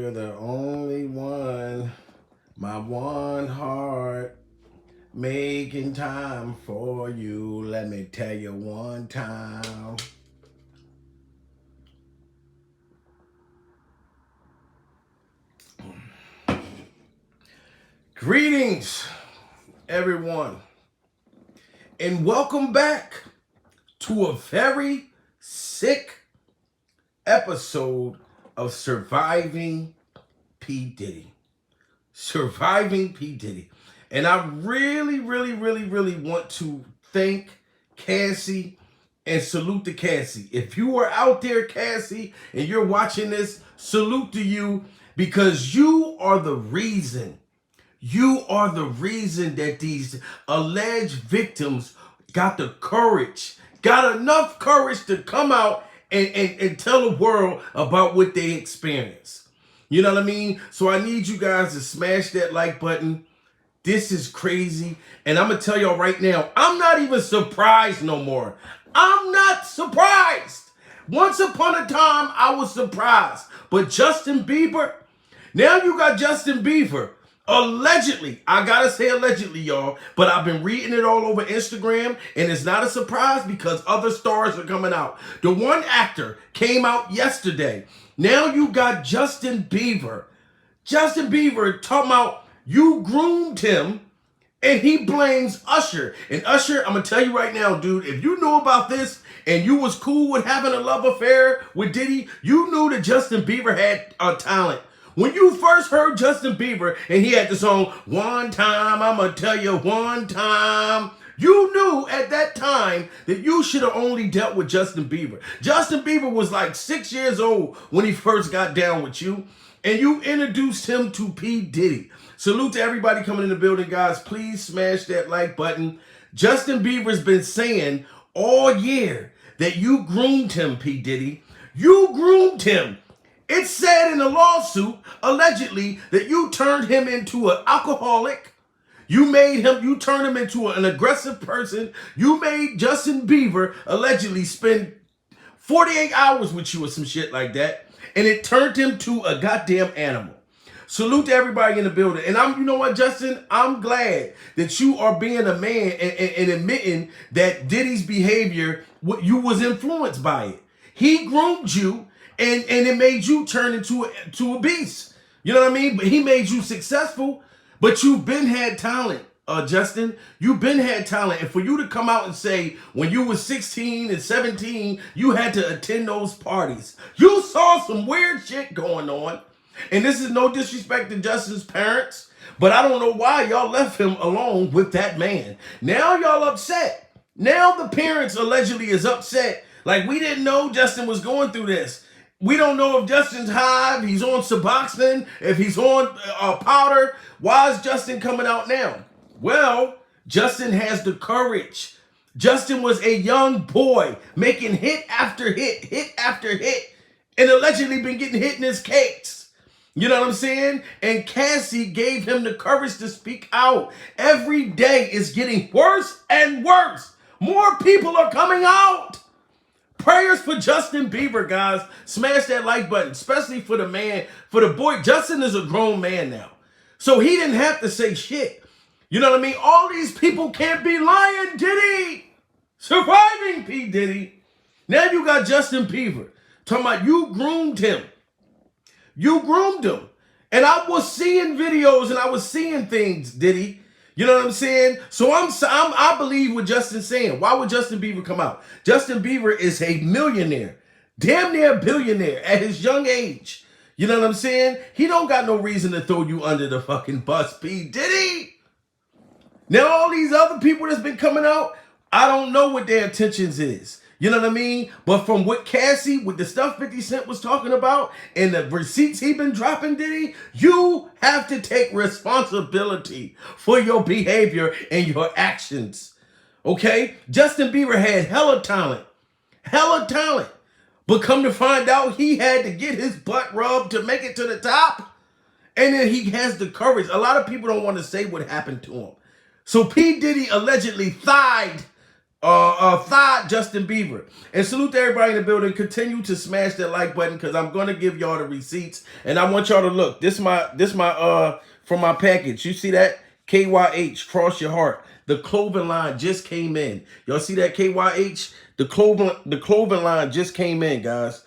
You're the only one, my one heart, making time for you. Let me tell you one time. Greetings, everyone, and welcome back to a very sick episode of Surviving P. Diddy. Surviving P. Diddy. And I really want to thank Cassie and salute to Cassie. If you are out there, Cassie, and you're watching this, salute to you because you are the reason. You are the reason that these alleged victims got the courage, got enough courage to come out and tell the world about what they experienced. You know what I mean? So I need you guys to smash that like button. This is crazy. And I'm going to tell y'all right now, I'm not even surprised no more. I'm not surprised. Once upon a time, I was surprised. But Justin Bieber, now you got Justin Bieber. Allegedly, I gotta say allegedly, y'all, but I've been reading it all over Instagram, and it's not a surprise because other stars are coming out. The one actor came out yesterday. Now you got Justin Bieber. Justin Bieber talking about you groomed him, and he blames Usher. And Usher, I'm gonna tell you right now, dude, if you knew about this and you was cool with having a love affair with Diddy, you knew that Justin Bieber had a talent. When you first heard Justin Bieber and he had the song, One Time, I'ma Tell You One Time, you knew at that time that you should have only dealt with Justin Bieber. Justin Bieber was like 6 years old when he first got down with you, and you introduced him to P. Diddy. Salute to everybody coming in the building, guys. Please smash that like button. Justin Bieber's been saying all year that you groomed him, P. Diddy. You groomed him. It said in the lawsuit, allegedly, that you turned him into an alcoholic. You turned him into an aggressive person. You made Justin Bieber allegedly spend 48 hours with you or some shit like that. And it turned him to a goddamn animal. Salute to everybody in the building. And you know what, Justin? I'm glad that you are being a man and admitting that Diddy's behavior, you was influenced by it. He groomed you. And it made you turn into a beast. You know what I mean? But he made you successful. But you've been had talent, Justin. You've been had talent. And for you to come out and say when you was 16 and 17, you had to attend those parties. You saw some weird shit going on. And this is no disrespect to Justin's parents. But I don't know why y'all left him alone with that man. Now y'all upset. Now the parents allegedly is upset. Like, we didn't know Justin was going through this. We don't know if Justin's high, if he's on Suboxone, if he's on powder. Why is Justin coming out now? Well, Justin has the courage. Justin was a young boy making hit after hit after hit, and allegedly been getting hit in his cakes. You know what I'm saying? And Cassie gave him the courage to speak out. Every day is getting worse and worse. More people are coming out. Prayers for Justin Bieber, guys. Smash that like button, especially for the man, for the boy. Justin is a grown man now. So he didn't have to say shit. You know what I mean? All these people can't be lying, Diddy. Surviving P. Diddy. Now you got Justin Bieber talking about you groomed him. You groomed him. And I was seeing videos and I was seeing things, Diddy. You know what I'm saying? So I believe what Justin's saying. Why would Justin Bieber come out? Justin Bieber is a millionaire, damn near billionaire at his young age. You know what I'm saying? He don't got no reason to throw you under the fucking bus, P. Diddy. Now all these other people that's been coming out, I don't know what their intentions is. You know what I mean? But from what Cassie, with the stuff 50 Cent was talking about and the receipts he been dropping, Diddy, you have to take responsibility for your behavior and your actions. Okay? Justin Bieber had hella talent. Hella talent. But come to find out, he had to get his butt rubbed to make it to the top. And then he has the courage. A lot of people don't want to say what happened to him. So P. Diddy allegedly thied thigh Justin Bieber. And salute to everybody in the building. Continue to smash that like button because I'm gonna give y'all the receipts. And I want y'all to look. This my from my package. You see that? KYH, cross your heart. The clothing line just came in. Y'all see that KYH? The clothing line just came in, guys.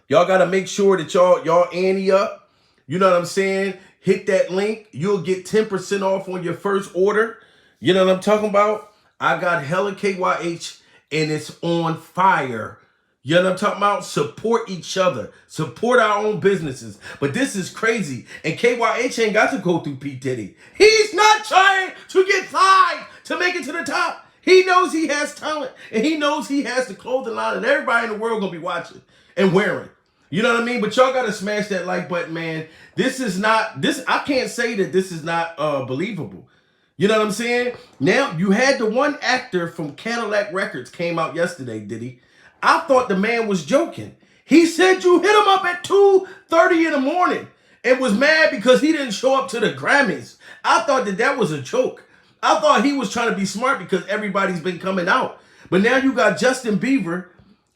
Y'all gotta make sure that y'all ante up. You know what I'm saying? Hit that link. You'll get 10% off on your first order. You know what I'm talking about? I got hella KYH and it's on fire. You know what I'm talking about? Support each other. Support our own businesses. But this is crazy. And KYH ain't got to go through P. Diddy. He's not trying to get signed to make it to the top. He knows he has talent. And he knows he has the clothing line. And everybody in the world going to be watching and wearing. You know what I mean? But y'all got to smash that like button, man. This is not, I can't say that this is not believable. You know what I'm saying? Now, you had the one actor from Cadillac Records came out yesterday, Diddy. I thought the man was joking. He said you hit him up at 2:30 in the morning and was mad because he didn't show up to the Grammys. I thought that was a joke. I thought he was trying to be smart because everybody's been coming out. But now you got Justin Bieber.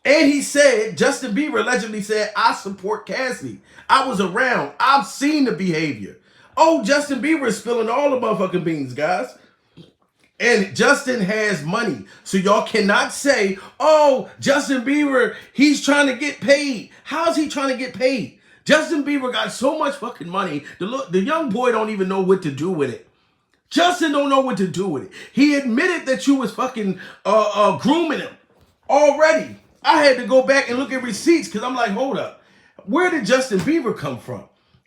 And he said, Justin Bieber allegedly said, I support Cassie. I was around. I've seen the behavior. Oh, Justin Bieber is spilling all the motherfucking beans, guys. And Justin has money. So y'all cannot say, oh, Justin Bieber, he's trying to get paid. How's he trying to get paid? Justin Bieber got so much fucking money. The young boy don't even know what to do with it. Justin don't know what to do with it. He admitted that you was fucking grooming him already. I had to go back and look at receipts because I'm like, hold up. Where did Justin Bieber come from?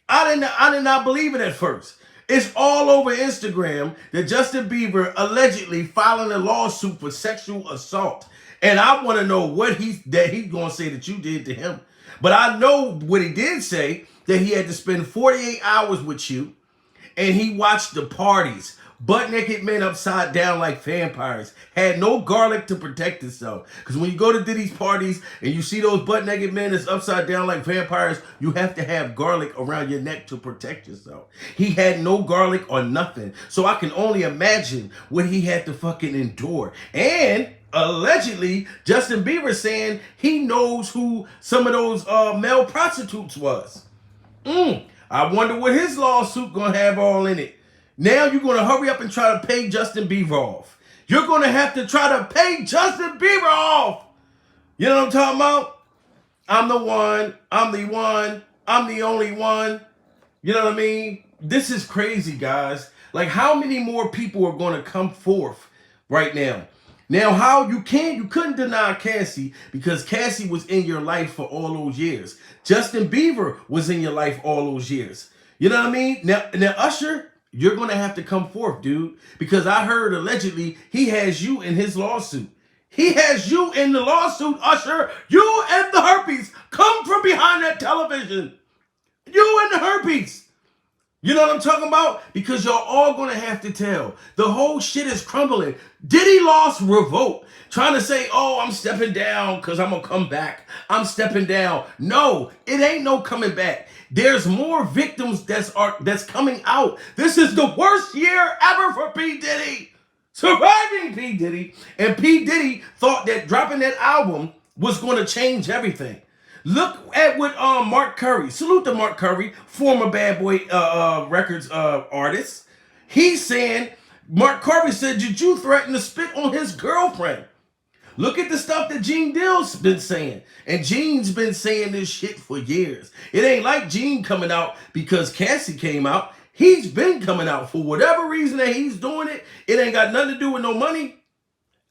I did not believe it at first. It's all over Instagram that Justin Bieber allegedly filing a lawsuit for sexual assault. And I want to know what he's going to say that you did to him. But I know what he did say, that he had to spend 48 hours with you and he watched the parties. Butt naked men upside down like vampires. Had no garlic to protect himself. Because when you go to Diddy's parties and you see those butt naked men that's upside down like vampires, you have to have garlic around your neck to protect yourself. He had no garlic or nothing. So I can only imagine what he had to fucking endure. And allegedly, Justin Bieber saying he knows who some of those male prostitutes was. I wonder what his lawsuit gonna have all in it. Now you're going to hurry up and try to pay Justin Bieber off. You're going to have to try to pay Justin Bieber off. You know what I'm talking about? I'm the one. I'm the one. I'm the only one. You know what I mean? This is crazy, guys. Like, how many more people are going to come forth right now? Now, how you couldn't deny Cassie because Cassie was in your life for all those years. Justin Bieber was in your life all those years. You know what I mean? Now Usher, you're going to have to come forth, dude, because I heard allegedly he has you in his lawsuit. He has you in the lawsuit, Usher. You and the herpes. Come from behind that television. You and the herpes. You know what I'm talking about? Because y'all all going to have to tell. The whole shit is crumbling. Diddy lost Revolt. Trying to say, oh, I'm stepping down because I'm going to come back. I'm stepping down. No, it ain't no coming back. There's more victims that's coming out. This is the worst year ever for P. Diddy. Surviving P. Diddy. And P. Diddy thought that dropping that album was going to change everything. Look at what Mark Curry, salute to Mark Curry, former Bad Boy Records artist. He's saying, Mark Curry said, did you threaten to spit on his girlfriend? Look at the stuff that Gene Dill's been saying. And Gene's been saying this shit for years. It ain't like Gene coming out because Cassie came out. He's been coming out for whatever reason that he's doing it. It ain't got nothing to do with no money.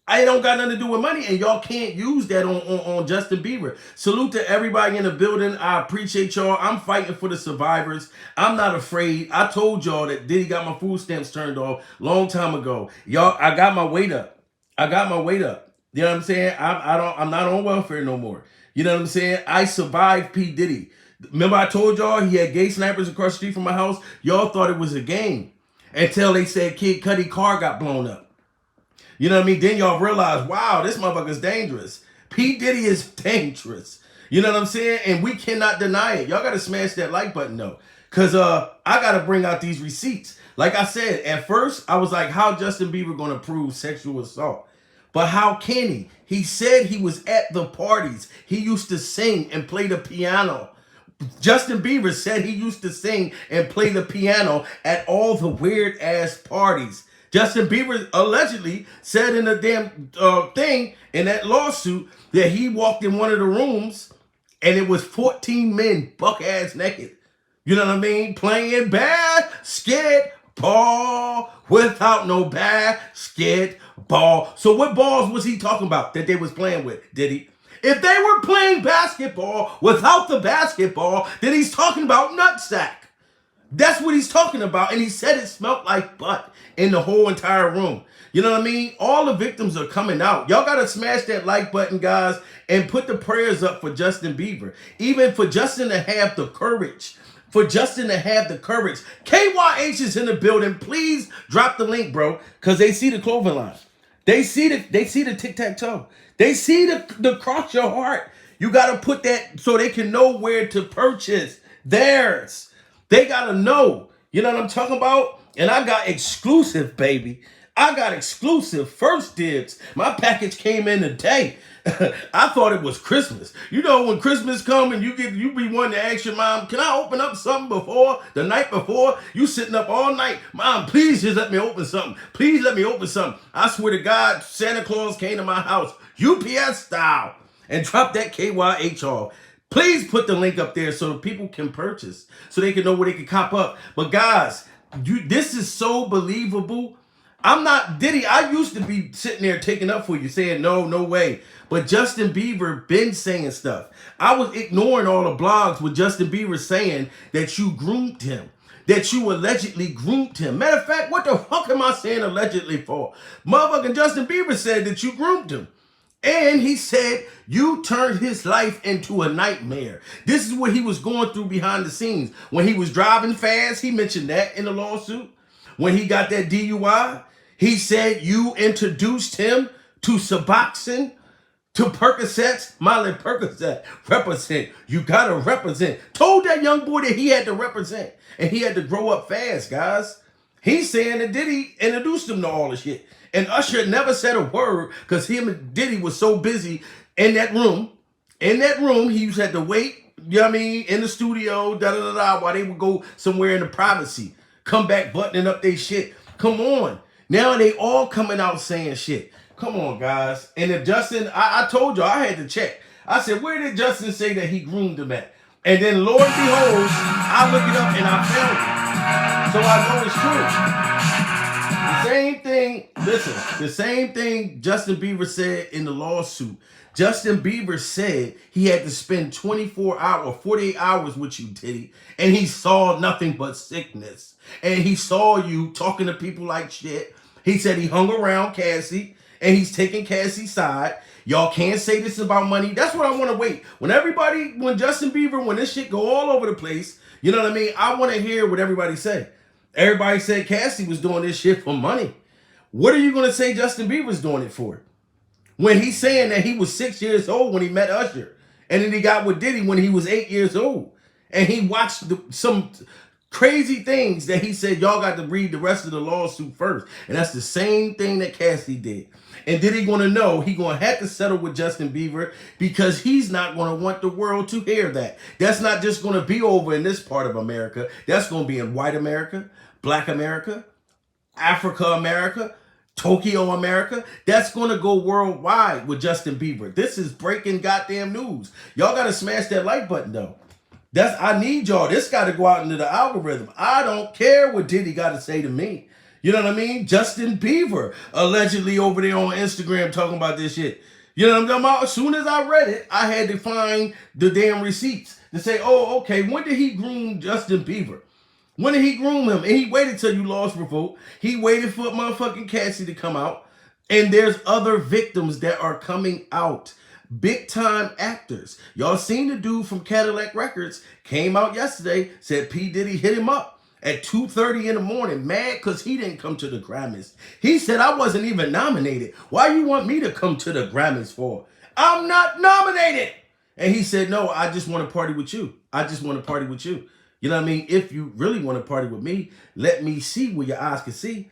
I don't got nothing to do with money, and y'all can't use that on Justin Bieber. Salute to everybody in the building. I appreciate y'all. I'm fighting for the survivors. I'm not afraid. I told y'all that Diddy got my food stamps turned off long time ago. Y'all, I got my weight up. I got my weight up. You know what I'm saying? I'm not on welfare no more. You know what I'm saying? I survived P. Diddy. Remember I told y'all he had gay snipers across the street from my house? Y'all thought it was a game until they said Kid Cudi car got blown up. You know what I mean? Then y'all realize, wow, this motherfucker's dangerous. P. Diddy is dangerous. You know what I'm saying? And we cannot deny it. Y'all got to smash that like button, though. Because I got to bring out these receipts. Like I said, at first, I was like, how Justin Bieber going to prove sexual assault? But how can he? He said he was at the parties. He used to sing and play the piano. Justin Bieber said he used to sing and play the piano at all the weird ass parties. Justin Bieber allegedly said in a damn thing in that lawsuit that he walked in one of the rooms and it was 14 men buck ass naked. You know what I mean? Playing basketball without no basketball. So what balls was he talking about that they was playing with, Diddy? If they were playing basketball without the basketball, then he's talking about nutsack. That's what he's talking about. And he said it smelled like butt in the whole entire room. You know what I mean? All the victims are coming out. Y'all got to smash that like button, guys, and put the prayers up for Justin Bieber. Even for Justin to have the courage. For Justin to have the courage. KYH is in the building. Please drop the link, bro, because they see the clothing line. They see the tic-tac-toe. They see the cross your heart. You got to put that so they can know where to purchase theirs. They got to know. You know what I'm talking about? And I got exclusive, baby. I got exclusive first dibs. My package came in today. I thought it was Christmas. You know when Christmas come and you be wanting to ask your mom, can I open up something before the night before? You sitting up all night. Mom, please just let me open something. Please let me open something. I swear to God, Santa Claus came to my house, UPS style, and dropped that KYH off. Please put the link up there so people can purchase, so they can know where they can cop up. But guys, this is so believable. I'm not Diddy. I used to be sitting there taking up for you, saying no way. But Justin Bieber been saying stuff. I was ignoring all the blogs with Justin Bieber saying that you groomed him, that you allegedly groomed him. Matter of fact, what the fuck am I saying allegedly for? Motherfucking Justin Bieber said that you groomed him. And he said you turned his life into a nightmare. This is what he was going through behind the scenes. When he was driving fast, he mentioned that in the lawsuit. When he got that DUI, he said you introduced him to Suboxone, to Percocets. Molly Percocet, represent. You gotta represent. Told that young boy that he had to represent. And he had to grow up fast, guys. He's saying that Diddy introduced him to all the shit. And Usher never said a word because him and Diddy was so busy in that room. In that room, he used to have to wait, you know what I mean, in the studio, while they would go somewhere in the privacy. Come back buttoning up their shit. Come on. Now they all coming out saying shit. Come on, guys. And if Justin, I told you, I had to check. I said, where did Justin say that he groomed him at? And then, Lord behold, I look it up and I found it. So I know it's true. The same thing, listen, the same thing Justin Bieber said in the lawsuit. Justin Bieber said he had to spend 24 hours or 48 hours with you, Diddy, and he saw nothing but sickness. And he saw you talking to people like shit. He said he hung around Cassie, and he's taking Cassie's side. Y'all can't say this about money. That's what I want to wait. When Justin Bieber, when this shit go all over the place, you know what I mean? I want to hear what everybody say. Everybody said Cassie was doing this shit for money. What are you going to say Justin Bieber's doing it for? When he's saying that he was 6 years old when he met Usher. And then he got with Diddy when he was 8 years old. And he watched some crazy things that he said, y'all got to read the rest of the lawsuit first. And that's the same thing that Cassie did. And Diddy going to know he going to have to settle with Justin Bieber because he's not going to want the world to hear that. That's not just going to be over in this part of America. That's going to be in white America, black America, Africa America, Tokyo America. That's going to go worldwide with Justin Bieber. This is breaking goddamn news. Y'all got to smash that like button though. I need y'all. This got to go out into the algorithm. I don't care what Diddy got to say to me. You know what I mean? Justin Bieber allegedly over there on Instagram talking about this shit. You know what I'm talking about? As soon as I read it, I had to find the damn receipts to say, oh, okay, when did he groom Justin Bieber? When did he groom him? And he waited till you lost Revolt. He waited for motherfucking Cassie to come out. And there's other victims that are coming out. Big time actors. Y'all seen the dude from Cadillac Records came out yesterday, said P. Diddy hit him up at 2:30 in the morning, mad because he didn't come to the Grammys. He said, I wasn't even nominated. Why you want me to come to the Grammys for? I'm not nominated. And he said, no, I just want to party with you. I just want to party with you. You know what I mean? If you really want to party with me, let me see where your eyes can see.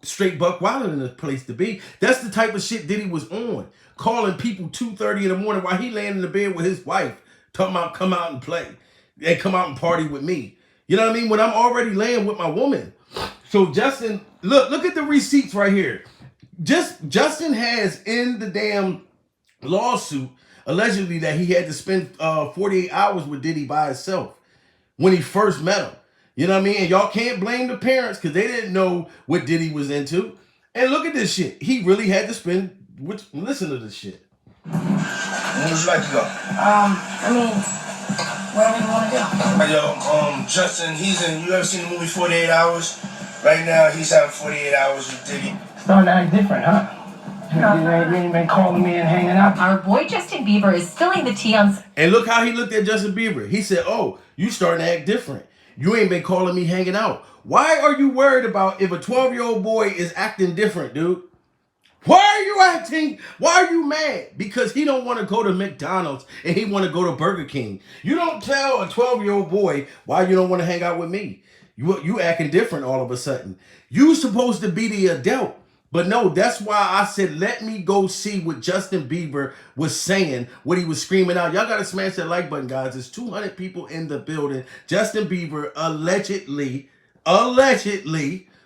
straight buck wilding in the place to be. That's the type of shit Diddy was on. Calling people 2:30 in the morning while he laying in the bed with his wife, talking about come out and play. And come out and party with me. You know what I mean? When I'm already laying with my woman. So Justin, look at the receipts right here. Justin has in the damn lawsuit allegedly that he had to spend 48 hours with Diddy by himself when he first met him. You know what I mean? And y'all can't blame the parents because they didn't know what Diddy was into. And look at this shit. He really had to spend. Listen to this shit. Where would you like to go? Wherever you want to go. Yo, Justin, you ever seen the movie 48 Hours? Right now, he's having 48 hours with Diddy. Starting to act different, huh? You ain't been calling me and hanging out. Our boy Justin Bieber is spilling the tea on... And look how he looked at Justin Bieber. He said, oh, you starting to act different. You ain't been calling me hanging out. Why are you worried about if a 12-year-old boy is acting different, dude? Why are you acting? Why are you mad? Because he don't want to go to McDonald's and he want to go to Burger King. You don't tell a 12-year-old boy why you don't want to hang out with me. You acting different all of a sudden. You supposed to be the adult. But no, that's why I said, let me go see what Justin Bieber was saying, what he was screaming out. Y'all got to smash that like button, guys. There's 200 people in the building. Justin Bieber allegedly,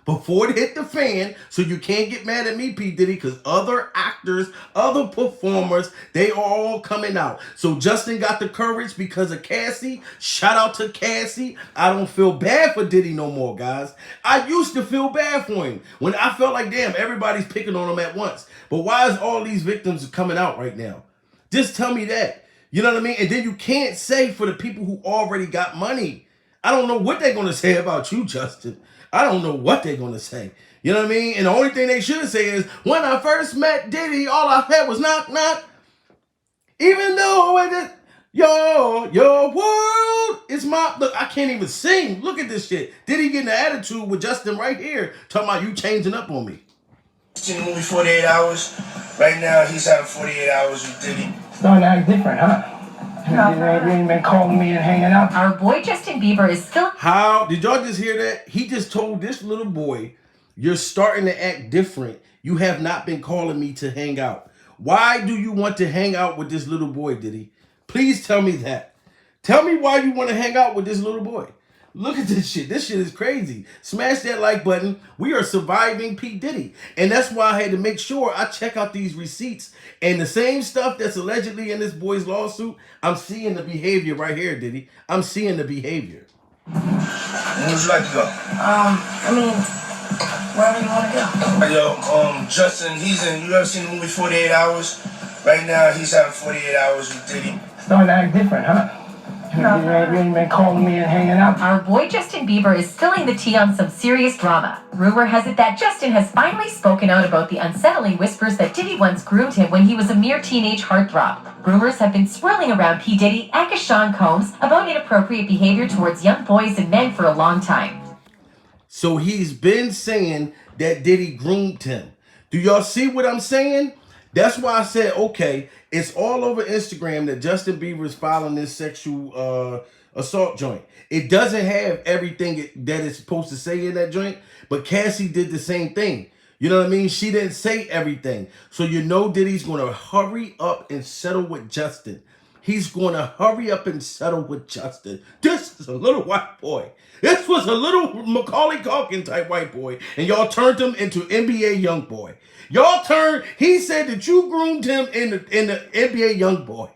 before it hit the fan, so you can't get mad at me, P. Diddy, because other actors, other performers, they are all coming out. So Justin got the courage because of Cassie. Shout out to Cassie. I don't feel bad for Diddy no more, guys. I used to feel bad for him when I felt like, damn, everybody's picking on him at once. But why is all these victims coming out right now? Just tell me that. You know what I mean? And then you can't say for the people who already got money. I don't know what they're going to say about you, Justin. I don't know what they're going to say. You know what I mean? And the only thing they should say is, when I first met Diddy, all I had was knock, knock. Even though your world is my... Look, I can't even sing. Look at this shit. Diddy getting an attitude with Justin right here, talking about you changing up on me. Seen the movie 48 Hours? Right now, he's having 48 hours with Diddy. Starting to act different, huh? You ain't been calling me and hanging out. Our boy Justin Bieber is still... How? Did y'all just hear that? He just told this little boy, you're starting to act different. You have not been calling me to hang out. Why do you want to hang out with this little boy, Diddy? Please tell me that. Tell me why you want to hang out with this little boy. Look at this shit. This shit is crazy. Smash that like button. We are surviving P. Diddy. And that's why I had to make sure I check out these receipts. And the same stuff that's allegedly in this boy's lawsuit, I'm seeing the behavior right here, Diddy. I'm seeing the behavior. Where would you like to go? Wherever you want to go. Yo, Justin, you ever seen the movie 48 Hours? Right now, he's having 48 hours with Diddy. Starting to act different, huh? You ain't been calling me and hanging out. Our boy Justin Bieber is spilling the tea on some serious drama. Rumor has it that Justin has finally spoken out about the unsettling whispers that Diddy once groomed him when he was a mere teenage heartthrob. Rumors have been swirling around P. Diddy and Sean Combs about inappropriate behavior towards young boys and men for a long time. So he's been saying that Diddy groomed him. Do y'all see what I'm saying? That's why I said, okay, it's all over Instagram that Justin Bieber is filing this sexual assault joint. It doesn't have everything that it's supposed to say in that joint, but Cassie did the same thing. You know what I mean? She didn't say everything. So you know Diddy's going to hurry up and settle with Justin. He's going to hurry up and settle with Justin. This is a little white boy. This was a little Macaulay Culkin type white boy, and y'all turned him into NBA young boy. He said that you groomed him in the NBA young boy.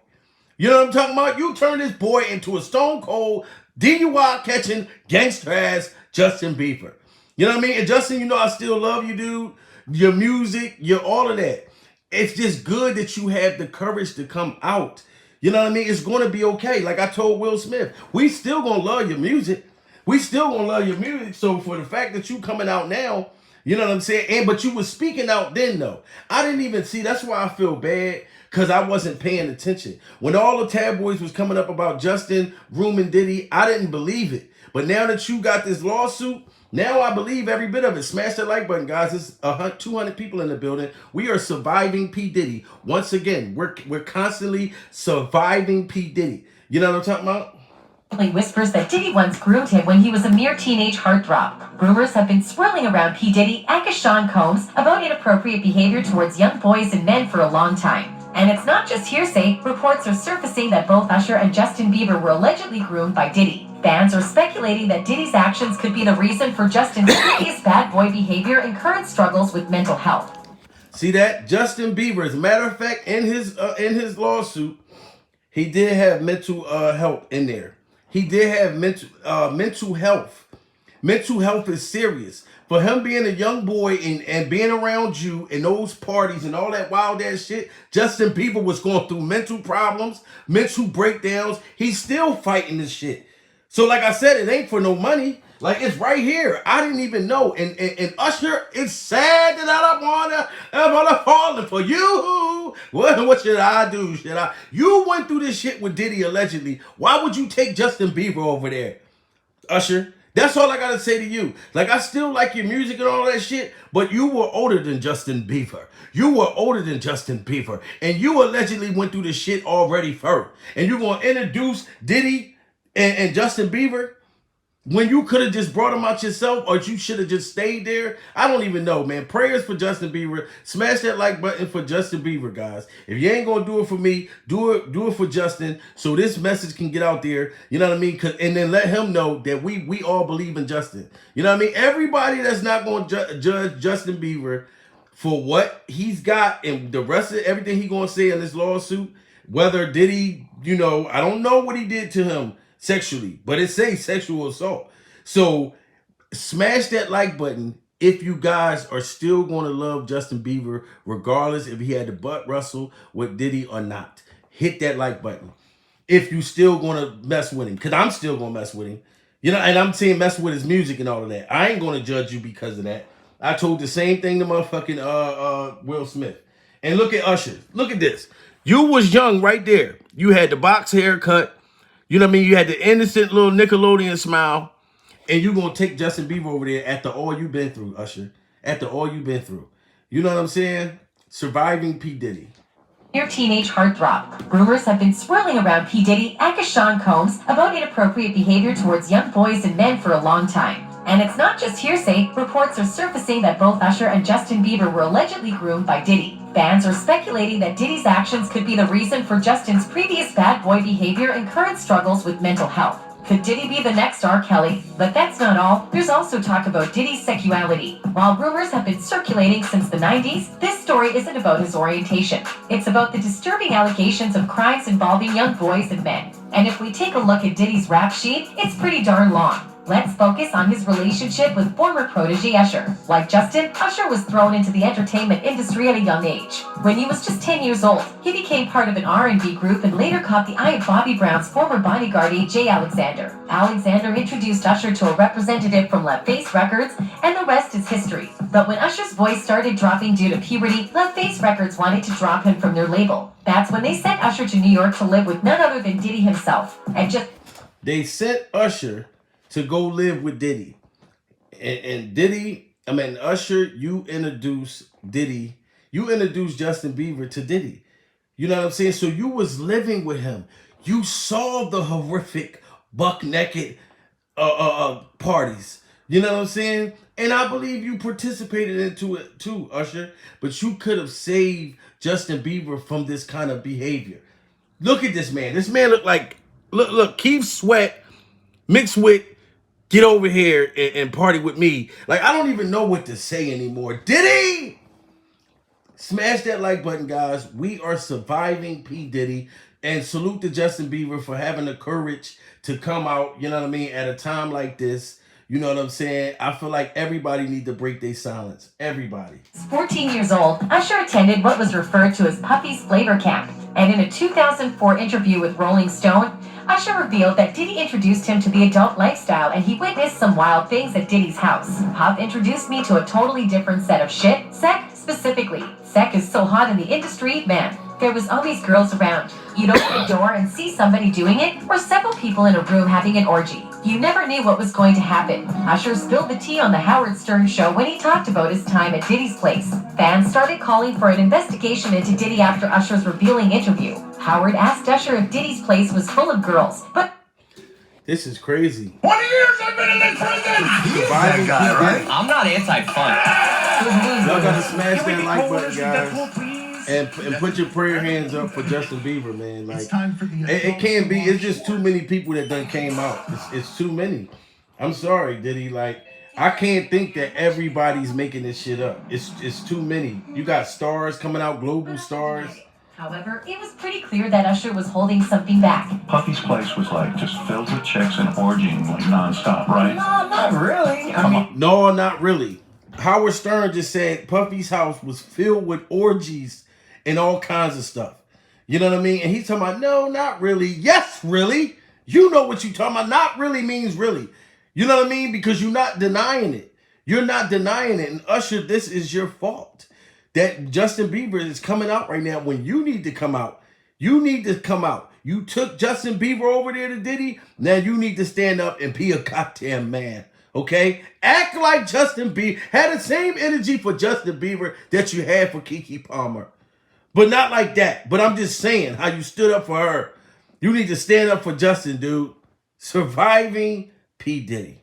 You know what I'm talking about? You turned this boy into a stone cold DUI catching gangster ass Justin Bieber. You know what I mean? And Justin, you know I still love you, dude. Your music, your all of that. It's just good that you have the courage to come out. You know what I mean? It's going to be okay. Like I told Will Smith, we still going to love your music. We still going to love your music. So for the fact that you coming out now, you know what I'm saying? But you was speaking out then, though. I didn't even see. That's why I feel bad, because I wasn't paying attention. When all the tabloids was coming up about Justin grooming Diddy, I didn't believe it. But now that you got this lawsuit, now I believe every bit of it. Smash that like button, guys. It's 200 people in the building. We are surviving P. Diddy. Once again, we're constantly surviving P. Diddy. You know what I'm talking about? whispers that Diddy once groomed him when he was a mere teenage heartthrob. Rumors have been swirling around P. Diddy and Sean Combs about inappropriate behavior towards young boys and men for a long time. And it's not just hearsay, reports are surfacing that both Usher and Justin Bieber were allegedly groomed by Diddy. Fans are speculating that Diddy's actions could be the reason for Justin's previous bad boy behavior and current struggles with mental health. See that? Justin Bieber, as a matter of fact, in his lawsuit, he did have mental help in there. He did have mental health. Mental health is serious. For him being a young boy and being around you in those parties and all that wild ass shit, Justin Bieber was going through mental problems, mental breakdowns. He's still fighting this shit. So like I said, it ain't for no money. Like, it's right here. I didn't even know. And Usher, it's sad that I'm wanna falling for you. What should I do? You went through this shit with Diddy allegedly. Why would you take Justin Bieber over there, Usher? That's all I gotta say to you. Like, I still like your music and all that shit, but you were older than Justin Bieber. You were older than Justin Bieber. And you allegedly went through this shit already first. And you're gonna introduce Diddy and Justin Bieber when you could have just brought him out yourself, or you should have just stayed there. I don't even know, man. Prayers for Justin Bieber. Smash that like button for Justin Bieber, guys. If you ain't gonna do it for me, do it for Justin, so this message can get out there. You know what I mean? And then let him know that we all believe in Justin. You know what I mean? Everybody that's not gonna judge Justin Bieber for what he's got and the rest of everything he gonna say in this lawsuit, whether Diddy, I don't know what he did to him sexually, but it says sexual assault. So smash that like button if you guys are still going to love Justin Bieber, regardless if he had to butt wrestle with Diddy or not. Hit that like button if you still going to mess with him, because I'm still going to mess with him. And I'm saying mess with his music and all of that. I ain't going to judge you because of that. I told the same thing to motherfucking Will Smith. And look at Usher. Look at this. You was young right there. You had the box haircut. You know what I mean? You had the innocent little Nickelodeon smile, and you gonna take Justin Bieber over there after all you've been through, Usher. After all you've been through. You know what I'm saying? Surviving P. Diddy. Your teenage heartthrob. Rumors have been swirling around P. Diddy and Sean Combs about inappropriate behavior towards young boys and men for a long time. And it's not just hearsay, reports are surfacing that both Usher and Justin Bieber were allegedly groomed by Diddy. Fans are speculating that Diddy's actions could be the reason for Justin's previous bad boy behavior and current struggles with mental health. Could Diddy be the next R. Kelly? But that's not all. There's also talk about Diddy's sexuality. While rumors have been circulating since the 90s, this story isn't about his orientation. It's about the disturbing allegations of crimes involving young boys and men. And if we take a look at Diddy's rap sheet, it's pretty darn long. Let's focus on his relationship with former protege Usher. Like Justin, Usher was thrown into the entertainment industry at a young age. When he was just 10 years old, he became part of an R&B group and later caught the eye of Bobby Brown's former bodyguard A.J. Alexander. Alexander introduced Usher to a representative from LaFace Records, and the rest is history. But when Usher's voice started dropping due to puberty, LaFace Records wanted to drop him from their label. That's when they sent Usher to New York to live with none other than Diddy himself. They sent Usher to go live with Diddy. And Usher, you introduced Diddy. You introduced Justin Bieber to Diddy. You know what I'm saying? So you was living with him. You saw the horrific buck naked parties. You know what I'm saying? And I believe you participated into it too, Usher. But you could have saved Justin Bieber from this kind of behavior. Look at this man. This man look, Keith Sweat mixed with get over here and party with me. Like, I don't even know what to say anymore. Diddy! Smash that like button, guys. We are surviving P. Diddy. And salute to Justin Bieber for having the courage to come out, you know what I mean, at a time like this. You know what I'm saying? I feel like everybody need to break their silence. Everybody. 14 years old, Usher attended what was referred to as Puffy's Flavor Camp. And in a 2004 interview with Rolling Stone, Usher revealed that Diddy introduced him to the adult lifestyle and he witnessed some wild things at Diddy's house. Puff introduced me to a totally different set of shit. Sec, specifically. Sec is so hot in the industry, man. There was always girls around. You'd open the door and see somebody doing it, or several people in a room having an orgy. You never knew what was going to happen. Usher spilled the tea on the Howard Stern show when he talked about his time at Diddy's place. Fans started calling for an investigation into Diddy after Usher's revealing interview. Howard asked Usher if Diddy's place was full of girls, but This is crazy. 20 years I've been in this prison. Surviving That guy, P. right? Diddy. I'm not anti-fun. Y'all gotta smash that like button, guys, and put your prayer hands up for Justin Bieber, man. Like, it can't be. It's just too many people that done came out. It's too many. I'm sorry, Diddy. Like, I can't think that everybody's making this shit up. It's too many. You got stars coming out, global stars. However, it was pretty clear that Usher was holding something back. Puffy's place was like just filled with chicks and orgying like nonstop, right? No, not really. I mean, No, not really. Howard Stern just said Puffy's house was filled with orgies and all kinds of stuff. You know what I mean? And he's talking about, no, not really. Yes, really. You know what you're talking about. Not really means really. You know what I mean? Because you're not denying it. You're not denying it. And Usher, this is your fault. That Justin Bieber is coming out right now when you need to come out. You need to come out. You took Justin Bieber over there to Diddy. Now you need to stand up and be a goddamn man. Okay? Act like Justin Bieber. Had the same energy for Justin Bieber that you had for Keke Palmer. But not like that. But I'm just saying how you stood up for her. You need to stand up for Justin, dude. Surviving P. Diddy.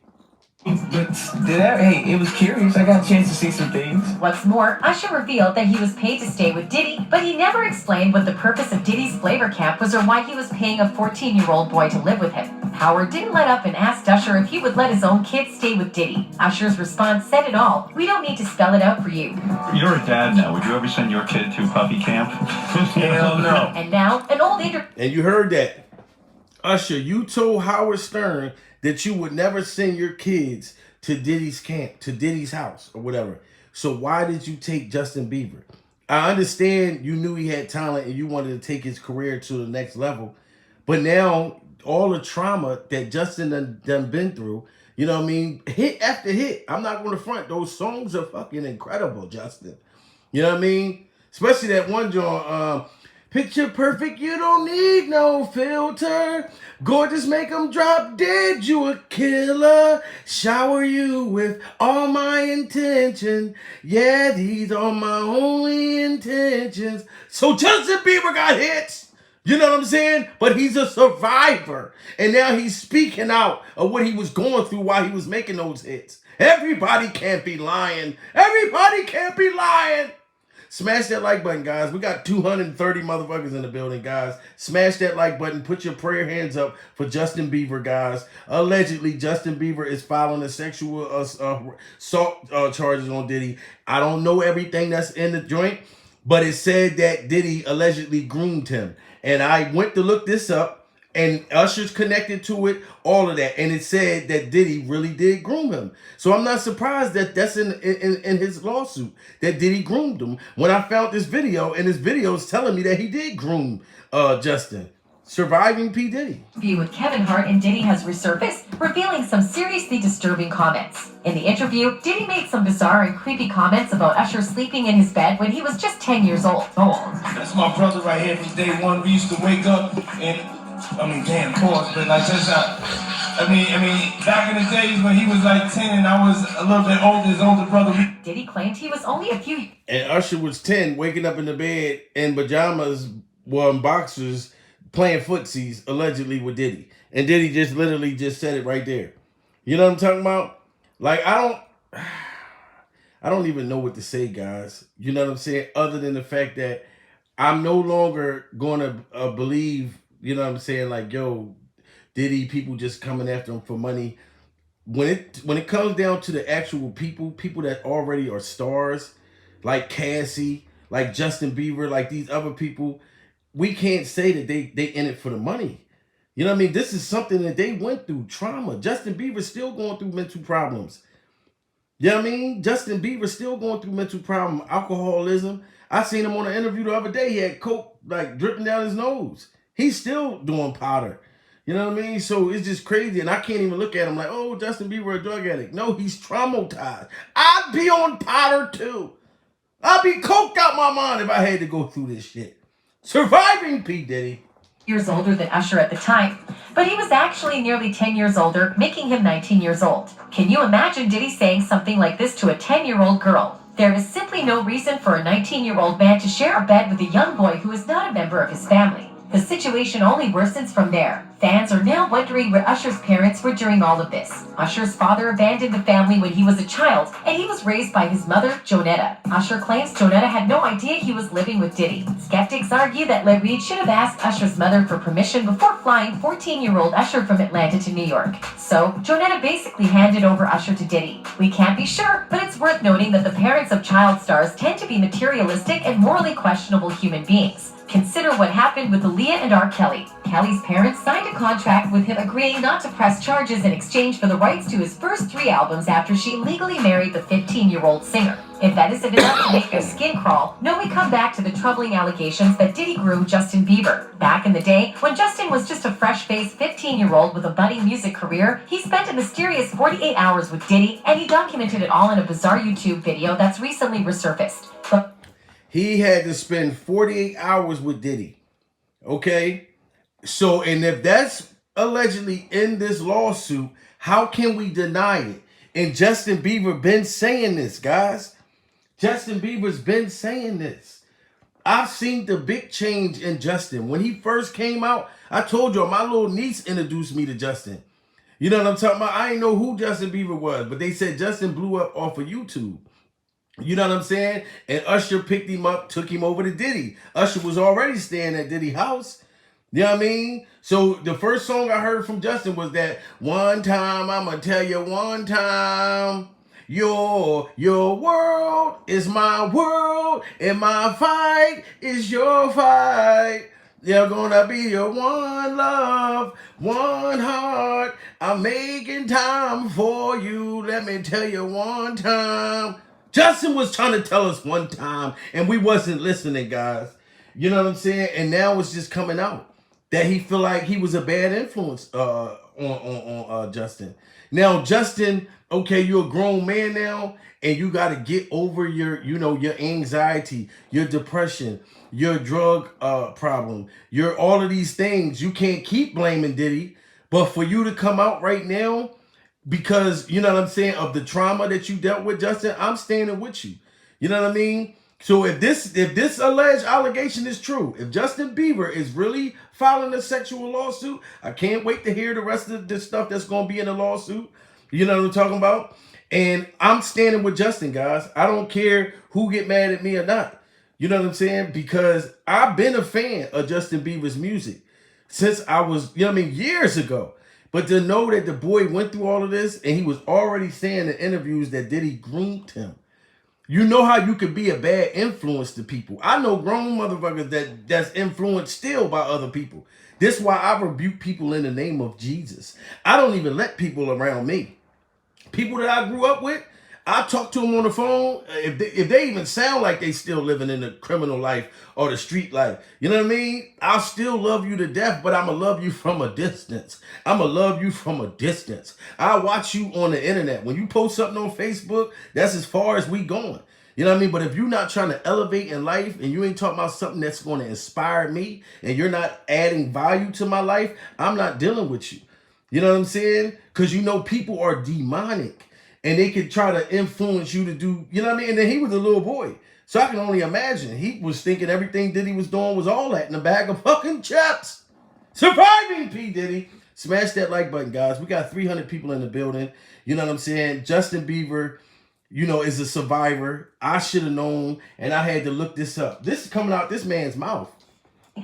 but hey, it was curious. I got a chance to see some things. What's more, Usher revealed that he was paid to stay with Diddy, but he never explained what the purpose of Diddy's flavor camp was or why he was paying a 14-year-old boy to live with him. Howard didn't let up and asked Usher if he would let his own kid stay with Diddy. Usher's response said it all. We don't need to spell it out for you. You're a dad now. Would you ever send your kid to puppy camp? Hell no. And now, an old And you heard that. Usher, you told Howard Stern that you would never send your kids to Diddy's camp, to Diddy's house or whatever. So why did you take Justin Bieber? I understand you knew he had talent and you wanted to take his career to the next level. But now all the trauma that Justin done been through, you know what I mean? Hit after hit. I'm not going to front. Those songs are fucking incredible, Justin. You know what I mean? Especially that one joint, picture perfect, you don't need no filter. Gorgeous, make them drop dead, you a killer. Shower you with all my intention. Yeah, these are my only intentions. So Justin Bieber got hits. You know what I'm saying? But he's a survivor. And now he's speaking out of what he was going through while he was making those hits. Everybody can't be lying. Everybody can't be lying. Smash that like button, guys. We got 230 motherfuckers in the building, guys. Smash that like button. Put your prayer hands up for Justin Bieber, guys. Allegedly, Justin Bieber is filing a sexual assault charges on Diddy. I don't know everything that's in the joint, but it said that Diddy allegedly groomed him. And I went to look this up, and Usher's connected to it, all of that. And it said that Diddy really did groom him. So I'm not surprised that that's in his lawsuit, that Diddy groomed him. When I found this video, and this video is telling me that he did groom Justin. Surviving P. Diddy. Interview with Kevin Hart and Diddy has resurfaced, revealing some seriously disturbing comments. In the interview, Diddy made some bizarre and creepy comments about Usher sleeping in his bed when he was just 10 years old. That's my brother right here from day one. We used to wake up and, damn, pause, but like just, back in the days when he was like 10 and I was a little bit older, his older brother. Diddy claimed he was only a few. And Usher was 10, waking up in the bed in pajamas, well, in boxers, playing footsies, allegedly with Diddy. And Diddy just literally just said it right there. You know what I'm talking about? Like, I don't even know what to say, guys. You know what I'm saying? Other than the fact that I'm no longer going to believe, you know what I'm saying? Like, yo, Diddy, people just coming after him for money. When it comes down to the actual people that already are stars, like Cassie, like Justin Bieber, like these other people, we can't say that they in it for the money. You know what I mean? This is something that they went through, trauma. Justin Bieber's still going through mental problems. You know what I mean? Justin Bieber's still going through mental problems, alcoholism. I seen him on an interview the other day. He had coke like dripping down his nose. He's still doing powder. You know what I mean? So it's just crazy. And I can't even look at him like, oh, Justin Bieber a drug addict. No, he's traumatized. I'd be on powder too. I'd be coked out my mind if I had to go through this shit. Surviving P. Diddy. Years older than Usher at the time, but he was actually nearly 10 years older, making him 19 years old. Can you imagine Diddy saying something like this to a 10-year-old girl? There is simply no reason for a 19-year-old man to share a bed with a young boy who is not a member of his family. The situation only worsens from there. Fans are now wondering where Usher's parents were during all of this. Usher's father abandoned the family when he was a child, and he was raised by his mother, Jonetta. Usher claims Jonetta had no idea he was living with Diddy. Skeptics argue that Le Reed should have asked Usher's mother for permission before flying 14-year-old Usher from Atlanta to New York. So, Jonetta basically handed over Usher to Diddy. We can't be sure, but it's worth noting that the parents of child stars tend to be materialistic and morally questionable human beings. Consider what happened with Aaliyah and R. Kelly. Kelly's parents signed a contract with him agreeing not to press charges in exchange for the rights to his first 3 albums after she legally married the 15-year-old singer. If that isn't enough to make your skin crawl, now we come back to the troubling allegations that Diddy groomed Justin Bieber. Back in the day, when Justin was just a fresh-faced 15-year-old with a budding music career, he spent a mysterious 48 hours with Diddy, and he documented it all in a bizarre YouTube video that's recently resurfaced. He had to spend 48 hours with Diddy. Okay? So, and if that's allegedly in this lawsuit, how can we deny it? And Justin Bieber been saying this, guys. Justin Bieber's been saying this. I've seen the big change in Justin. When he first came out, I told you, my little niece introduced me to Justin. You know what I'm talking about? I didn't know who Justin Bieber was, but they said Justin blew up off of YouTube. You know what I'm saying? And Usher picked him up, took him over to Diddy. Usher was already staying at Diddy's house. You know what I mean? So the first song I heard from Justin was that one time, I'ma tell you one time, your world is my world, and my fight is your fight. You're gonna be your one love, one heart. I'm making time for you. Let me tell you one time. Justin was trying to tell us one time, and we wasn't listening, guys. You know what I'm saying? And now it's just coming out that he feel like he was a bad influence on Justin. Now, Justin, okay, you're a grown man now, and you got to get over your anxiety, your depression, your drug problem, your all of these things. You can't keep blaming Diddy, but for you to come out right now, because, you know what I'm saying, of the trauma that you dealt with, Justin, I'm standing with you. You know what I mean? So if this alleged allegation is true, if Justin Bieber is really filing a sexual lawsuit, I can't wait to hear the rest of the stuff that's going to be in the lawsuit. You know what I'm talking about? And I'm standing with Justin, guys. I don't care who get mad at me or not. You know what I'm saying? Because I've been a fan of Justin Bieber's music since I was, years ago. But to know that the boy went through all of this and he was already saying in interviews that Diddy groomed him. You know how you could be a bad influence to people. I know grown motherfuckers that's influenced still by other people. This is why I rebuke people in the name of Jesus. I don't even let people around me. People that I grew up with, I talk to them on the phone. If they even sound like they still living in the criminal life or the street life, you know what I mean? I'll still love you to death, but I'm going to love you from a distance. I'm going to love you from a distance. I watch you on the internet. When you post something on Facebook, that's as far as we going. You know what I mean? But if you're not trying to elevate in life and you ain't talking about something that's going to inspire me and you're not adding value to my life, I'm not dealing with you. You know what I'm saying? Because people are demonic. And they could try to influence you to do, you know what I mean? And then he was a little boy. So I can only imagine. He was thinking everything Diddy was doing was all that in a bag of fucking chips. Surviving P. Diddy. Smash that like button, guys. We got 300 people in the building. You know what I'm saying? Justin Bieber, is a survivor. I should have known, and I had to look this up. This is coming out this man's mouth.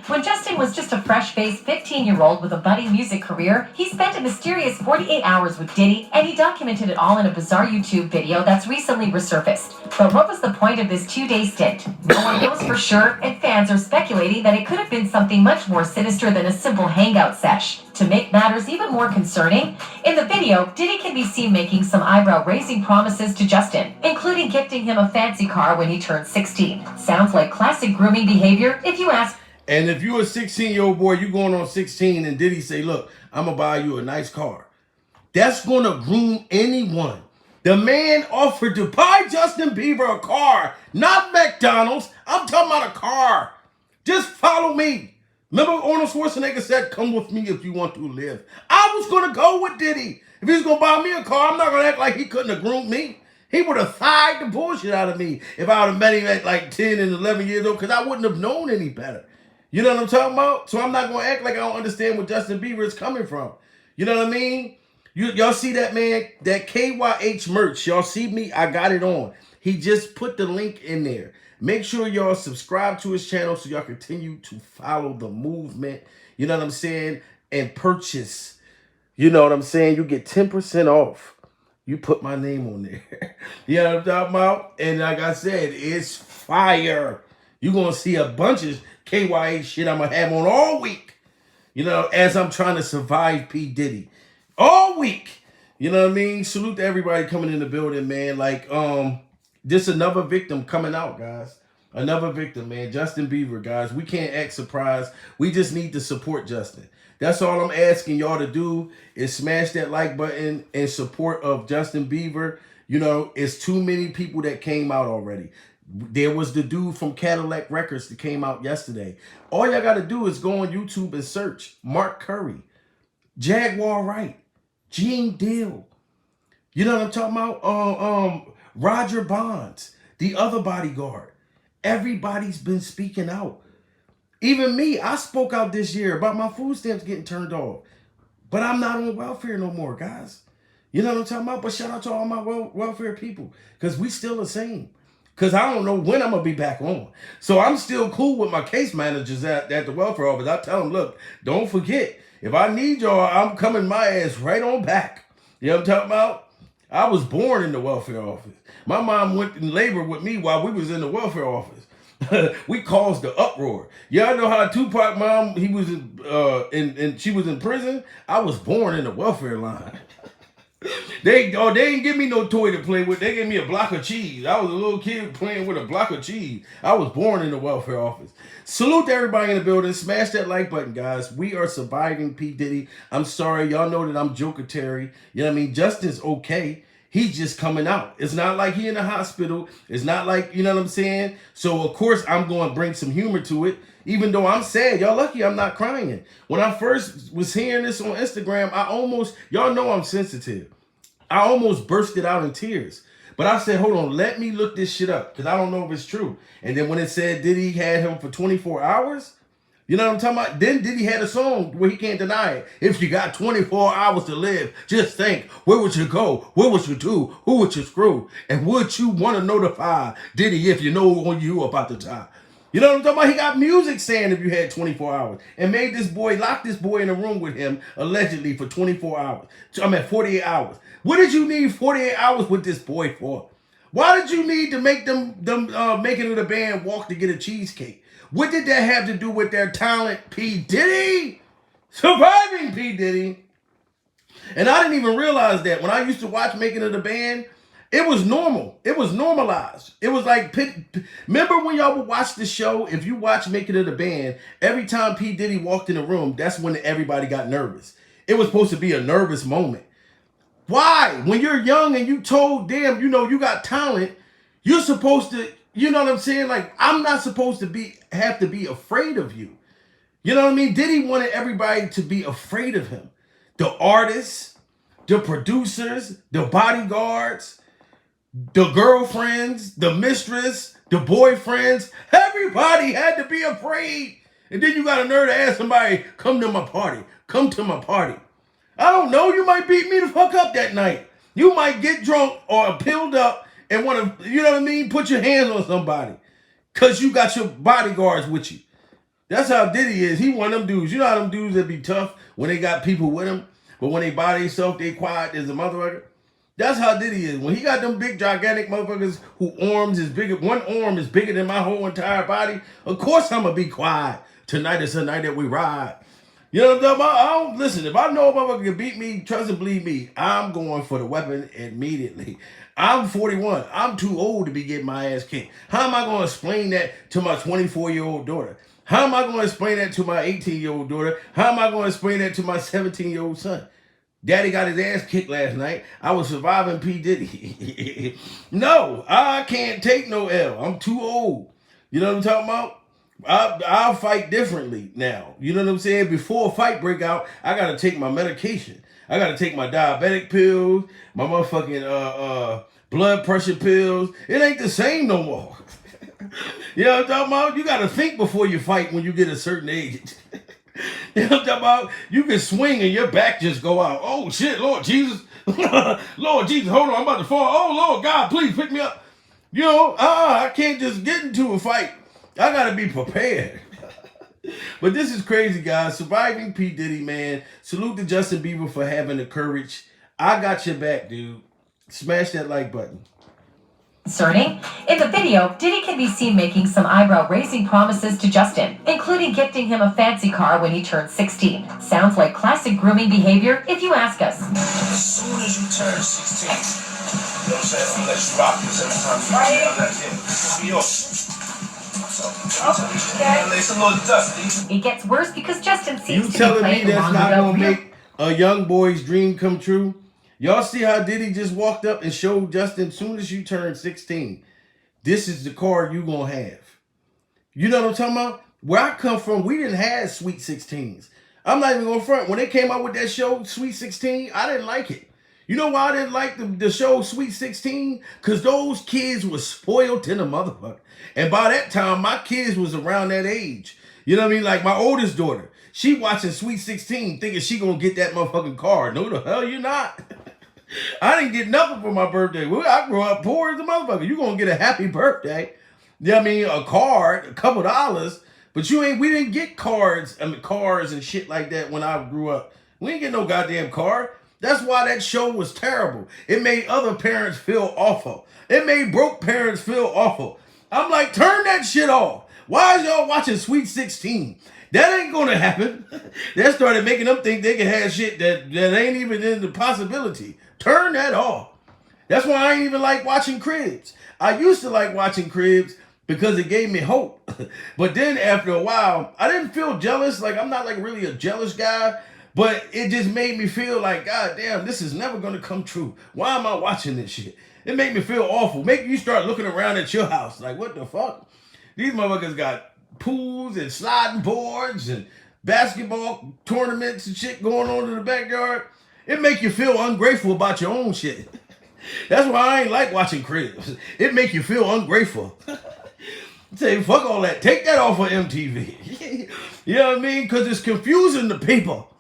When Justin was just a fresh-faced 15-year-old with a budding music career, he spent a mysterious 48 hours with Diddy, and he documented it all in a bizarre YouTube video that's recently resurfaced. But what was the point of this 2-day stint? No one knows for sure, and fans are speculating that it could have been something much more sinister than a simple hangout sesh. To make matters even more concerning, in the video, Diddy can be seen making some eyebrow-raising promises to Justin, including gifting him a fancy car when he turns 16. Sounds like classic grooming behavior, if you ask. And if you're a 16-year-old boy, you going on 16 and Diddy say, look, I'm going to buy you a nice car. That's going to groom anyone. The man offered to buy Justin Bieber a car, not McDonald's. I'm talking about a car. Just follow me. Remember Arnold Schwarzenegger said, come with me if you want to live. I was going to go with Diddy. If he was going to buy me a car, I'm not going to act like he couldn't have groomed me. He would have thied the bullshit out of me if I would have met him at like 10 and 11 years old because I wouldn't have known any better. You know what I'm talking about? So I'm not gonna act like I don't understand where Justin Bieber is coming from. You know what I mean? Y'all see that, man, that KYH merch. Y'all see me? I got it on. He just put the link in there. Make sure y'all subscribe to his channel so y'all continue to follow the movement. You know what I'm saying? And purchase. You know what I'm saying? You get 10% off. You put my name on there. You know what I'm talking about? And like I said, it's fire. You're going to see a bunch of KYA shit I'm going to have on all week. You know, as I'm trying to survive P. Diddy. All week. You know what I mean? Salute to everybody coming in the building, man. Like, just another victim coming out, guys. Another victim, man. Justin Bieber, guys. We can't act surprised. We just need to support Justin. That's all I'm asking y'all to do is smash that like button in support of Justin Bieber. You know, it's too many people that came out already. There was the dude from Cadillac Records that came out yesterday. All y'all got to do is go on YouTube and search Mark Curry, Jaguar Wright, Gene Deal. You know what I'm talking about? Roger Bonds, the other bodyguard. Everybody's been speaking out. Even me, I spoke out this year about my food stamps getting turned off. But I'm not on welfare no more, guys. You know what I'm talking about? But shout out to all my welfare people. Because we still the same. Because I don't know when I'm going to be back on. So I'm still cool with my case managers at the welfare office. I tell them, look, don't forget, if I need y'all, I'm coming my ass right on back. You know what I'm talking about? I was born in the welfare office. My mom went in labor with me while we was in the welfare office. We caused the uproar. Y'all know how Tupac mom, he was in she was in prison. I was born in the welfare line. They didn't give me no toy to play with. They gave me a block of cheese. I was a little kid playing with a block of cheese. I was born in the welfare office. Salute to everybody in the building. Smash that like button, guys. We are surviving P. Diddy. I'm sorry. Y'all know that I'm Joker Terry. You know what I mean? Justin's okay. He's just coming out. It's not like he in the hospital. It's not like, you know what I'm saying? So, of course, I'm going to bring some humor to it. Even though I'm sad. Y'all lucky I'm not crying. When I first was hearing this on Instagram, y'all know I'm sensitive. I almost bursted out in tears. But I said, hold on, let me look this shit up. Because I don't know if it's true. And then when it said Diddy had him for 24 hours, you know what I'm talking about? Then Diddy had a song where he can't deny it. If you got 24 hours to live, just think, where would you go? What would you do? Who would you screw? And would you want to notify Diddy if you know when you about to die? You know what I'm talking about? He got music saying if you had 24 hours and locked this boy in a room with him allegedly for 24 hours. 48 hours. What did you need 48 hours with this boy for? Why did you need to make them making it a band walk to get a cheesecake? What did that have to do with their talent, P. Diddy? Surviving P. Diddy. And I didn't even realize that. When I used to watch Making It a Band, it was normal. It was normalized. It was like, remember when y'all would watch the show? If you watch Making It a Band, every time P. Diddy walked in the room, that's when everybody got nervous. It was supposed to be a nervous moment. Why? When you're young and you told, damn, you know, you got talent, you're supposed to, you know what I'm saying? Like, I'm not supposed to have to be afraid of you. You know what I mean? Diddy wanted everybody to be afraid of him. The artists, the producers, the bodyguards, the girlfriends, the mistress, the boyfriends. Everybody had to be afraid. And then you got a nerve to ask somebody, come to my party. Come to my party. I don't know. You might beat me the fuck up that night. You might get drunk or pilled up and want to, you know what I mean, put your hands on somebody because you got your bodyguards with you. That's how Diddy is. He one of them dudes. You know how them dudes that be tough when they got people with them, but when they by themselves, they quiet as a motherfucker. That's how Diddy is. When he got them big, gigantic motherfuckers who arms is bigger, one arm is bigger than my whole entire body, of course I'm going to be quiet. Tonight is the night that we ride. You know what I'm talking about? Listen, if I know a motherfucker can beat me, trust and believe me, I'm going for the weapon immediately. I'm 41. I'm too old to be getting my ass kicked. How am I going to explain that to my 24-year-old daughter? How am I going to explain that to my 18-year-old daughter? How am I going to explain that to my 17-year-old son? Daddy got his ass kicked last night. I was surviving P. Diddy. No, I can't take no L. I'm too old. You know what I'm talking about? I'll fight differently now. You know what I'm saying? Before a fight break out, I got to take my medication. I got to take my diabetic pills, my motherfucking blood pressure pills. It ain't the same no more. You know what I'm talking about? You got to think before you fight when you get a certain age. You know what I'm talking about? You can swing and your back just go out. Oh, shit, Lord Jesus. Lord Jesus, hold on, I'm about to fall. Oh, Lord God, please pick me up. You know, I can't just get into a fight. I got to be prepared. But this is crazy, guys. Surviving P. Diddy, man. Salute to Justin Bieber for having the courage. I got your back, dude. Smash that like button. Concerning. In the video, Diddy can be seen making some eyebrow-raising promises to Justin, including gifting him a fancy car when he turns 16. Sounds like classic grooming behavior, if you ask us. As soon as you turn 16, you know what I'm saying? I'm gonna let you rock this every time you it's gonna be yours. It's a little dusty. It gets worse because Justin You seems to be telling me playing that's along not without going to real... make a young boy's dream come true? Y'all see how Diddy just walked up and showed Justin, as soon as you turn 16, this is the car you going to have. You know what I'm talking about? Where I come from, we didn't have Sweet 16s. I'm not even going to front. When they came out with that show, Sweet 16, I didn't like it. You know why I didn't like the show Sweet 16? Because those kids were spoiled in the motherfucker. And by that time, my kids was around that age. You know what I mean? Like my oldest daughter, she watching Sweet 16 thinking she gonna get that motherfucking car. No, the hell you're not. I didn't get nothing for my birthday. Well, I grew up poor as a motherfucker. You gonna get a happy birthday. You know what I mean? A card, a couple dollars. But we didn't get cars and shit like that when I grew up. We didn't get no goddamn car. That's why that show was terrible. It made other parents feel awful. It made broke parents feel awful. I'm like, turn that shit off. Why is y'all watching Sweet 16? That ain't gonna happen. That started making them think they can have shit that ain't even in the possibility. Turn that off. That's why I ain't even like watching Cribs. I used to like watching Cribs because it gave me hope. But then after a while, I didn't feel jealous. Like, I'm not like really a jealous guy. But it just made me feel like, God damn, this is never going to come true. Why am I watching this shit? It made me feel awful. Make you start looking around at your house. Like, what the fuck? These motherfuckers got pools and sliding boards and basketball tournaments and shit going on in the backyard. It make you feel ungrateful about your own shit. That's why I ain't like watching Cribs. It make you feel ungrateful. Say, fuck all that. Take that off of MTV. You know what I mean? Because it's confusing the people.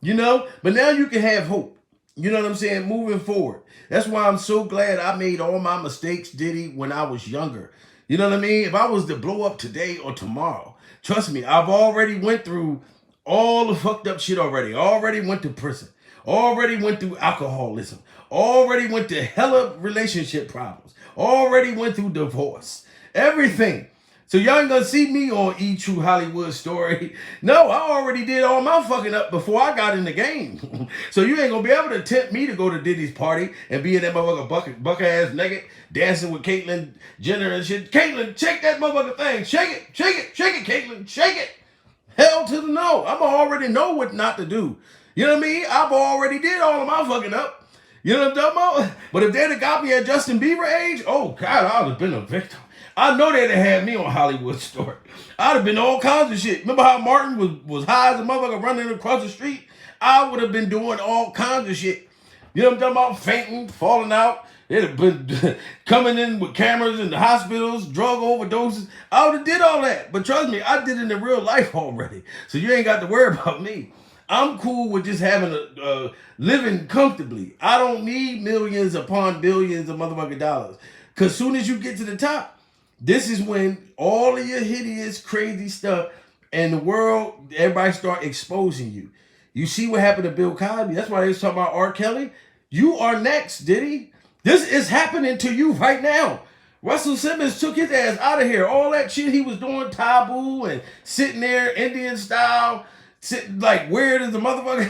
You know, but now you can have hope. You know what I'm saying? Moving forward. That's why I'm so glad I made all my mistakes, Diddy, when I was younger. You know what I mean? If I was to blow up today or tomorrow, trust me, I've already went through all the fucked up shit already. Already went to prison. Already went through alcoholism. Already went to hella relationship problems. Already went through divorce. Everything. So y'all ain't gonna see me on E! True Hollywood Story. No, I already did all my fucking up before I got in the game. So you ain't gonna be able to tempt me to go to Diddy's party and be in that motherfucker buck ass naked, dancing with Caitlyn Jenner and shit. Caitlyn, shake that motherfucker thing. Shake it, shake it, shake it, Caitlyn, shake it. Hell to the no. I'ma already know what not to do. You know what I mean? I've already did all of my fucking up. You know what I'm talking about? But if they'd have got me at Justin Bieber age, oh God, I would have been a victim. I know they'd have had me on Hollywood Story. I'd have been all kinds of shit. Remember how Martin was high as a motherfucker running across the street? I would have been doing all kinds of shit. You know what I'm talking about? Fainting, falling out. They'd have been coming in with cameras in the hospitals, drug overdoses. I would have did all that. But trust me, I did it in real life already. So you ain't got to worry about me. I'm cool with just having living comfortably. I don't need millions upon billions of motherfucking dollars. Because soon as you get to the top, this is when all of your hideous, crazy stuff and the world, everybody start exposing you. You see what happened to Bill Cosby? That's why they was talking about R. Kelly. You are next, Diddy. This is happening to you right now. Russell Simmons took his ass out of here. All that shit he was doing, taboo and sitting there Indian style, sitting like weird as a motherfucker.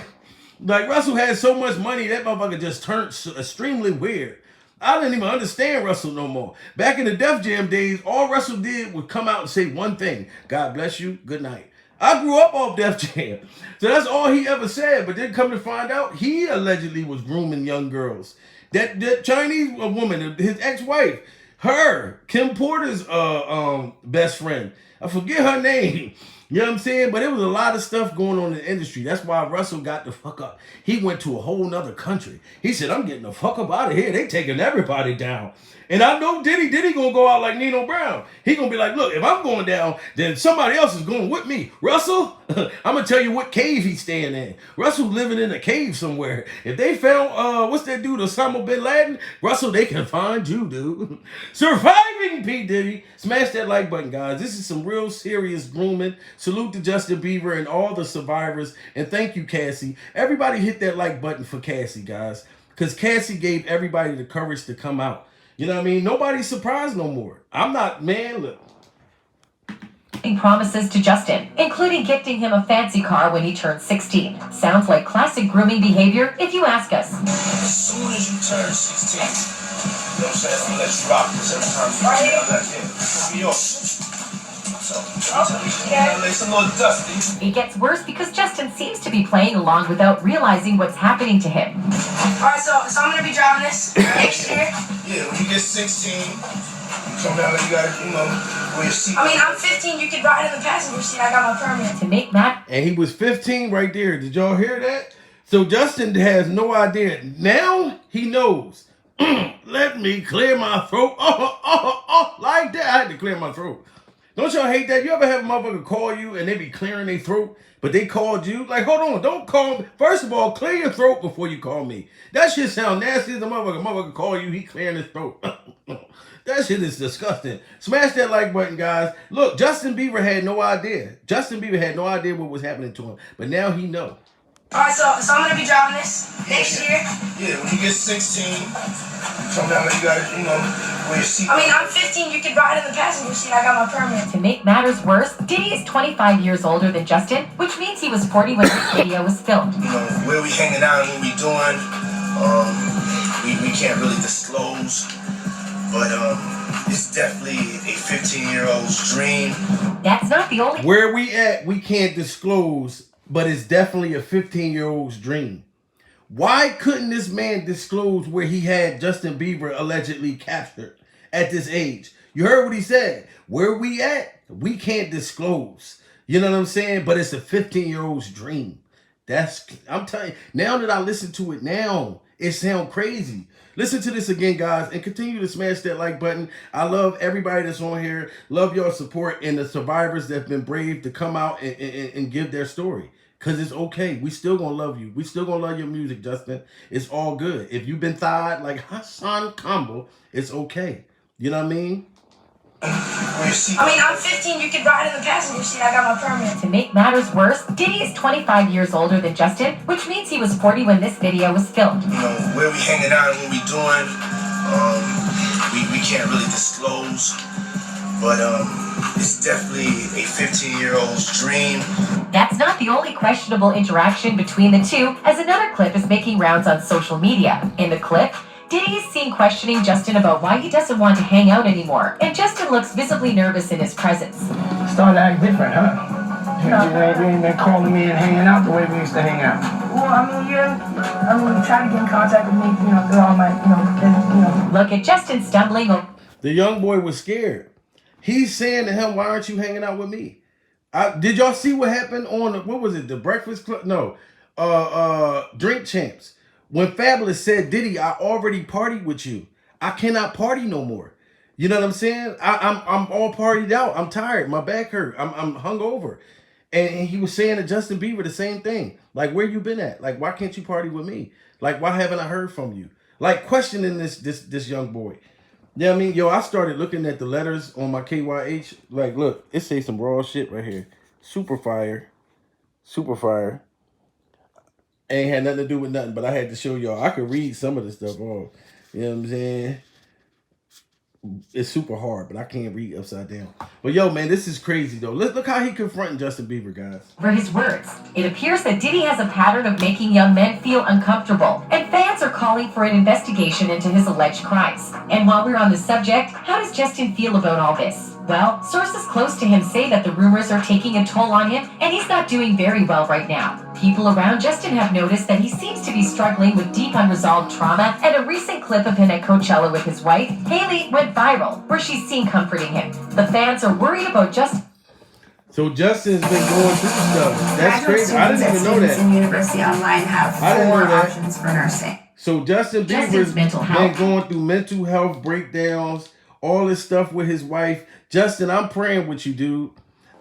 Like Russell had so much money, that motherfucker just turned extremely weird. I didn't even understand Russell no more. Back in the Def Jam days, all Russell did was come out and say one thing. God bless you, good night. I grew up off Def Jam. So that's all he ever said. But then come to find out, he allegedly was grooming young girls. That Chinese woman, his ex-wife, her, Kim Porter's best friend, I forget her name. You know what I'm saying? But it was a lot of stuff going on in the industry. That's why Russell got the fuck up. He went to a whole nother country. He said, I'm getting the fuck up out of here. They taking everybody down. And I know Diddy gonna go out like Nino Brown. He gonna be like, look, if I'm going down, then somebody else is going with me. Russell, I'm gonna tell you what cave he's staying in. Russell living in a cave somewhere. If they found, what's that dude, Osama bin Laden? Russell, they can find you, dude. Surviving P. Diddy. Smash that like button, guys. This is some real serious grooming. Salute to Justin Bieber and all the survivors. And thank you, Cassie. Everybody hit that like button for Cassie, guys. Because Cassie gave everybody the courage to come out. You know what I mean? Nobody's surprised no more. I'm not, man, look. Promises to Justin, including gifting him a fancy car when he turns 16. Sounds like classic grooming behavior if you ask us. As soon as you turn 16, you know what I'm saying? I'm gonna let you rock this every time you right here. Like, New York. So, it's a little dusty. It gets worse because Justin seems to be playing along without realizing what's happening to him. Alright, so I'm gonna be driving this next year. Yeah, when you get 16, you come down and you gotta, wear your seat. I mean, I'm 15, you could ride in the passenger seat. I got my permit. To make Matt. And he was 15 right there. Did y'all hear that? So Justin has no idea. Now he knows. Let me clear my throat. Like that. I had to clear my throat. Don't y'all hate that? You ever have a motherfucker call you and they be clearing their throat, but they called you? Like, hold on, don't call me. First of all, clear your throat before you call me. That shit sound nasty as a motherfucker. Motherfucker call you, he clearing his throat. That shit is disgusting. Smash that like button, guys. Look, Justin Bieber had no idea. Justin Bieber had no idea what was happening to him, but now he know. Alright, so I'm gonna be driving this next year. Yeah, when you get 16, you come down and you gotta, wear your seat. I mean, I'm 15, you could ride in the passenger seat. I got my permit. To make matters worse, Diddy is 25 years older than Justin, which means he was 40 when this video was filmed. Where we hanging out and what we doing, we can't really disclose, but it's definitely a 15-year-old's dream. That's not the only... Where we at, we can't disclose, but it's definitely a 15-year-old's dream. Why couldn't this man disclose where he had Justin Bieber allegedly captured at this age? You heard what he said. Where we at, we can't disclose. You know what I'm saying? But it's a 15-year-old's dream. I'm telling you, now that I listen to it now, it sounds crazy. Listen to this again, guys, and continue to smash that like button. I love everybody that's on here. Love your support and the survivors that have been brave to come out and give their story. Because it's okay. We still going to love you. We still going to love your music, Justin. It's all good. If you've been thawed like Hassan Campbell, it's okay. You know what I mean? I mean, I'm 15, you could ride in the passenger seat. I got my permit. To make matters worse, Diddy is 25 years older than Justin, which means he was 40 when this video was filmed. Where we hanging out and what we doing, we can't really disclose, but it's definitely a 15-year-old's dream. That's not the only questionable interaction between the two, as another clip is making rounds on social media. In the clip, Diddy is seen questioning Justin about why he doesn't want to hang out anymore, and Justin looks visibly nervous in his presence. Starting to act different, huh? You ain't been calling me and hanging out the way we used to hang out. Well, you try to get in contact with me, through all my, Look at Justin stumbling over. The young boy was scared. He's saying to him, why aren't you hanging out with me? Did y'all see what happened on, what was it, the Breakfast Club? No, Drink Champs. When Fabulous said, Diddy, I already partied with you. I cannot party no more. You know what I'm saying? I'm all partied out. I'm tired. My back hurt. I'm hungover. And he was saying to Justin Bieber the same thing. Like, where you been at? Like, why can't you party with me? Like, why haven't I heard from you? Like, questioning this young boy. You know what I mean? Yo, I started looking at the letters on my KYH. Like, look, it says some raw shit right here. Super fire. Super fire. Ain't had nothing to do with nothing, but I had to show y'all. I could read some of this stuff off. You know what I'm saying? It's super hard, but I can't read upside down. But yo, man, this is crazy though. Look how he confronting Justin Bieber, guys. For his words, it appears that Diddy has a pattern of making young men feel uncomfortable, and fans are calling for an investigation into his alleged crimes. And while we're on the subject, how does Justin feel about all this? Well, sources close to him say that the rumors are taking a toll on him, and he's not doing very well right now. People around Justin have noticed that he seems to be struggling with deep unresolved trauma, and a recent clip of him at Coachella with his wife, Haley, went viral, where she's seen comforting him. The fans are worried about So Justin's been going through stuff. That's Graduate crazy. I didn't even know students that. in University Online have I didn't 4 know that. options for nursing. So Justin Justin's Bieber's mental been health. going through mental health breakdowns, all this stuff with his wife. Justin, I'm praying with you, dude.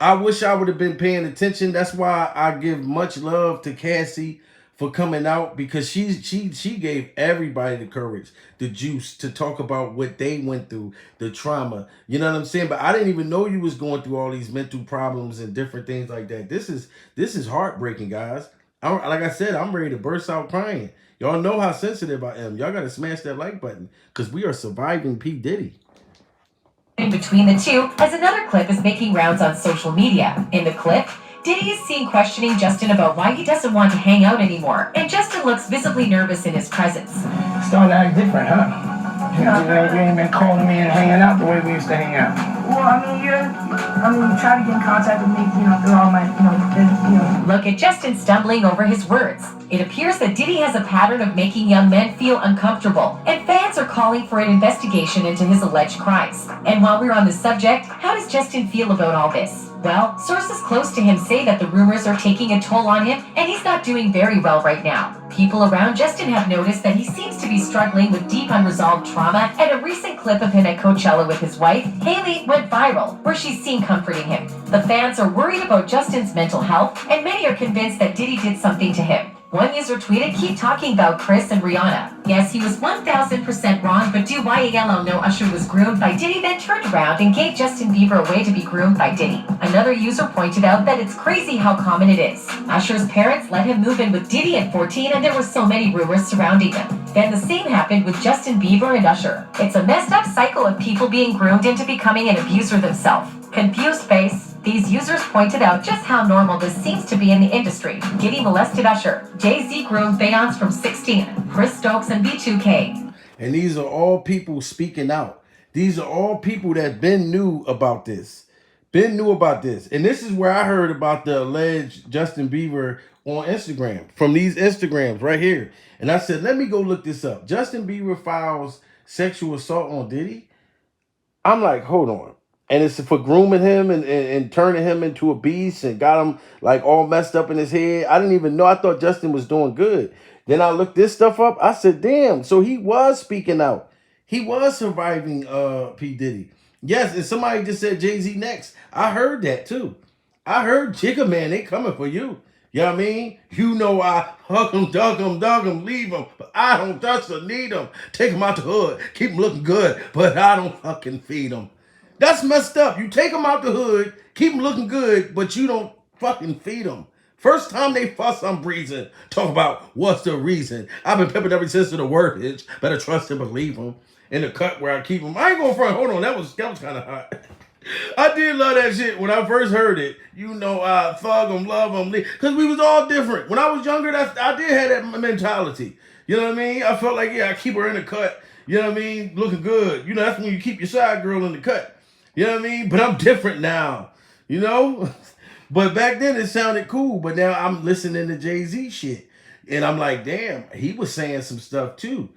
I wish I would have been paying attention. That's why I give much love to Cassie for coming out, because she gave everybody the courage, the juice to talk about what they went through, the trauma. You know what I'm saying? But I didn't even know you was going through all these mental problems and different things like that. This is heartbreaking, guys. Like I said, I'm ready to burst out crying. Y'all know how sensitive I am. Y'all got to smash that like button, because we are surviving P. Diddy. In between the two, as another clip is making rounds on social media. In the clip, Diddy is seen questioning Justin about why he doesn't want to hang out anymore, and Justin looks visibly nervous in his presence. Starting to act different, huh? You ain't been calling me and hanging out the way we used to hang out. Well, you try to get in contact with me, through all my, Look at Justin stumbling over his words. It appears that Diddy has a pattern of making young men feel uncomfortable, and fans are calling for an investigation into his alleged crimes. And while we're on the subject, how does Justin feel about all this? Well, sources close to him say that the rumors are taking a toll on him, and he's not doing very well right now. People around Justin have noticed that he seems to be struggling with deep unresolved trauma, and a recent clip of him at Coachella with his wife, Haley, went viral, where she's seen comforting him. The fans are worried about Justin's mental health, and many are convinced that Diddy did something to him. One user tweeted, "Keep talking about Chris and Rihanna. Yes, he was 1000% wrong, but do YALO know Usher was groomed by Diddy, then turned around and gave Justin Bieber a way to be groomed by Diddy." Another user pointed out that it's crazy how common it is. Usher's parents let him move in with Diddy at 14, and there were so many rumors surrounding him. Then the same happened with Justin Bieber and Usher. It's a messed up cycle of people being groomed into becoming an abuser themselves. Confused face. These users pointed out just how normal this seems to be in the industry. Diddy molested Usher. Jay-Z groomed Beyonce from 16. Chris Stokes and B2K. And these are all people speaking out. These are all people that been knew about this. Been knew about this. And this is where I heard about the alleged Justin Bieber on Instagram. From these Instagrams right here. And I said, let me go look this up. Justin Bieber files sexual assault on Diddy. I'm like, hold on. And it's for grooming him and turning him into a beast and got him like all messed up in his head. I didn't even know. I thought Justin was doing good. Then I looked this stuff up. I said, damn. So he was speaking out. He was surviving P. Diddy. Yes, and somebody just said Jay-Z next. I heard that too. I heard Jigga Man, they coming for you. You know what I mean? You know I hug him, dug him, leave him. But I don't touch or need him. Take him out the hood. Keep him looking good. But I don't fucking feed him. That's messed up. You take them out the hood, keep them looking good, but you don't fucking feed them. First time they fuss, I'm breezing. Talk about what's the reason. I've been pimping every since of the wordage. Better trust and believe them. In the cut where I keep them. I ain't going front. Hold on, that was kind of hot. I did love that shit when I first heard it. You know, I thug them, love them, because we was all different. When I was younger, I did have that mentality. You know what I mean? I felt like, yeah, I keep her in the cut. You know what I mean? Looking good. You know, that's when you keep your side girl in the cut. You know what I mean? But I'm different now, you know? But back then it sounded cool, but now I'm listening to Jay-Z shit. And I'm like, damn, he was saying some stuff too.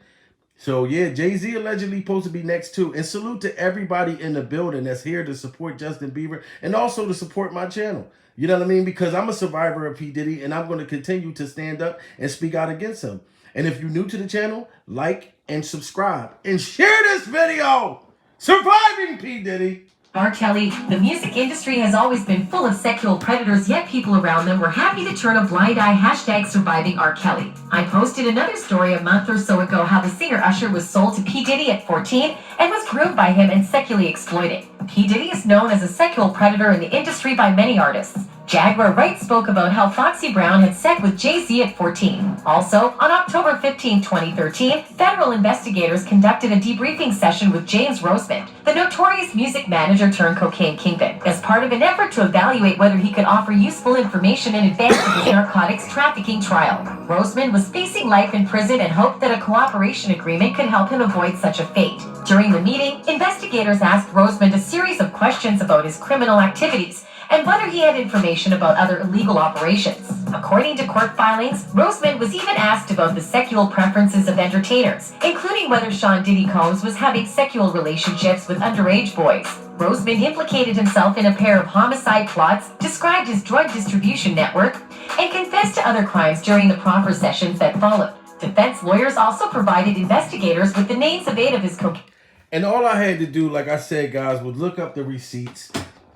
So yeah, Jay-Z allegedly supposed to be next too. And salute to everybody in the building that's here to support Justin Bieber and also to support my channel. You know what I mean? Because I'm a survivor of P. Diddy and I'm going to continue to stand up and speak out against him. And if you're new to the channel, like and subscribe and share this video. Surviving P. Diddy. R. Kelly, the music industry has always been full of sexual predators, yet people around them were happy to turn a blind eye. #surviving R. Kelly. I posted another story a month or so ago how the singer Usher was sold to P. Diddy at 14 and was groomed by him and sexually exploited. P. Diddy is known as a sexual predator in the industry by many artists. Jaguar Wright spoke about how Foxy Brown had sex with Jay-Z at 14. Also, on October 15, 2013, federal investigators conducted a debriefing session with James Rosemond, the notorious music manager turned cocaine kingpin, as part of an effort to evaluate whether he could offer useful information in advance of his narcotics trafficking trial. Rosemond was facing life in prison and hoped that a cooperation agreement could help him avoid such a fate. During the meeting, investigators asked Rosemond a series of questions about his criminal activities and whether he had information about other illegal operations. According to court filings, Rosemond was even asked about the sexual preferences of entertainers, including whether Sean Diddy Combs was having sexual relationships with underage boys. Roseman implicated himself in a pair of homicide plots, described his drug distribution network, and confessed to other crimes during the proffer sessions that followed. Defense lawyers also provided investigators with the names of 8 of his cocaine. And all I had to do, like I said, guys, was look up the receipts.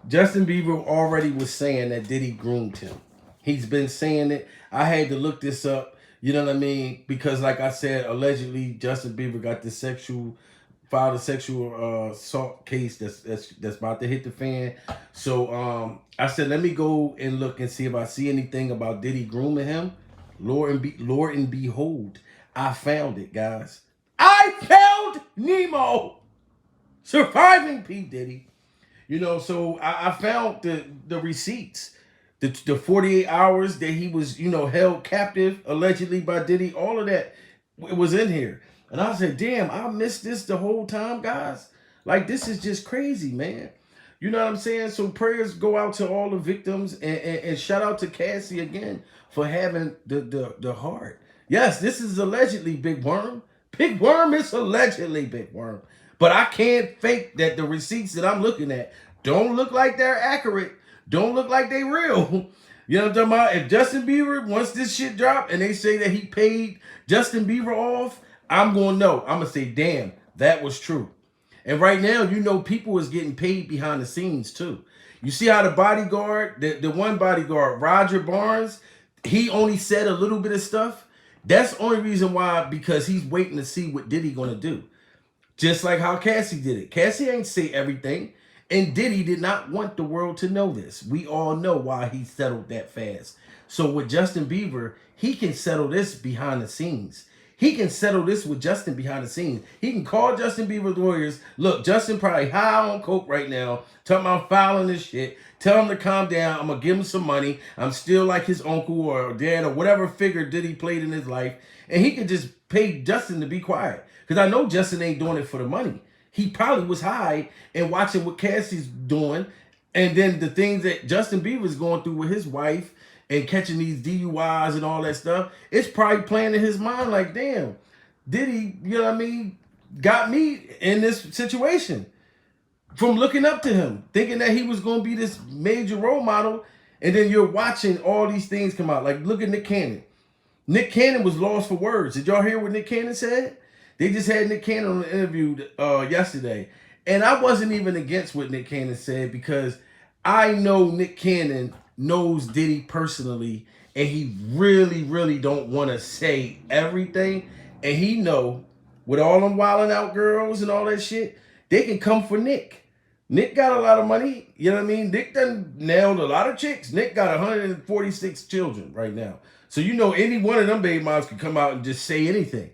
Justin Bieber already was saying that Diddy groomed him. He's been saying it. I had to look this up, you know what I mean? Because like I said, allegedly Justin Bieber got this filed a sexual assault case that's about to hit the fan. So I said, let me go and look and see if I see anything about Diddy grooming him. Lord and behold, I found it, guys. I found Nemo surviving P. Diddy. You know, so I found the receipts. The 48 hours that he was, you know, held captive allegedly by Diddy, all of that was in here. And I said, damn, I missed this the whole time, guys. Like, this is just crazy, man. You know what I'm saying? So prayers go out to all the victims, and shout out to Cassie again for having the heart. Yes, this is allegedly Big Worm. Big Worm is allegedly Big Worm. But I can't fake that the receipts that I'm looking at don't look like they're accurate. Don't look like they real. You know what I'm talking about? If Justin Bieber, once this shit dropped and they say that he paid Justin Bieber off, I'm going to know. I'm going to say, damn, that was true. And right now, you know, people is getting paid behind the scenes too. You see how the bodyguard, the one bodyguard, Roger Barnes, he only said a little bit of stuff. That's the only reason why, because he's waiting to see what Diddy going to do. Just like how Cassie did it. Cassie ain't say everything. And Diddy did not want the world to know this. We all know why he settled that fast. So with Justin Bieber, he can settle this behind the scenes. He can settle this with Justin behind the scenes. He can call Justin Bieber's lawyers. Look, Justin probably high on coke right now. Talking about filing this shit. Tell him to calm down. I'm going to give him some money. I'm still like his uncle or dad or whatever figure Diddy played in his life. And he could just pay Justin to be quiet. Because I know Justin ain't doing it for the money. He probably was high and watching what Cassie's doing. And then the things that Justin Bieber's going through with his wife and catching these DUIs and all that stuff, it's probably playing in his mind like, damn, Diddy, you know what I mean, got me in this situation. From looking up to him, thinking that he was going to be this major role model. And then you're watching all these things come out. Like, look at Nick Cannon. Nick Cannon was lost for words. Did y'all hear what Nick Cannon said? They just had Nick Cannon on an interview yesterday. And I wasn't even against what Nick Cannon said because I know Nick Cannon knows Diddy personally and he really, really don't want to say everything. And he know with all them wilding out girls and all that shit, they can come for Nick. Nick got a lot of money. You know what I mean? Nick done nailed a lot of chicks. Nick got 146 children right now. So you know any one of them baby moms can come out and just say anything.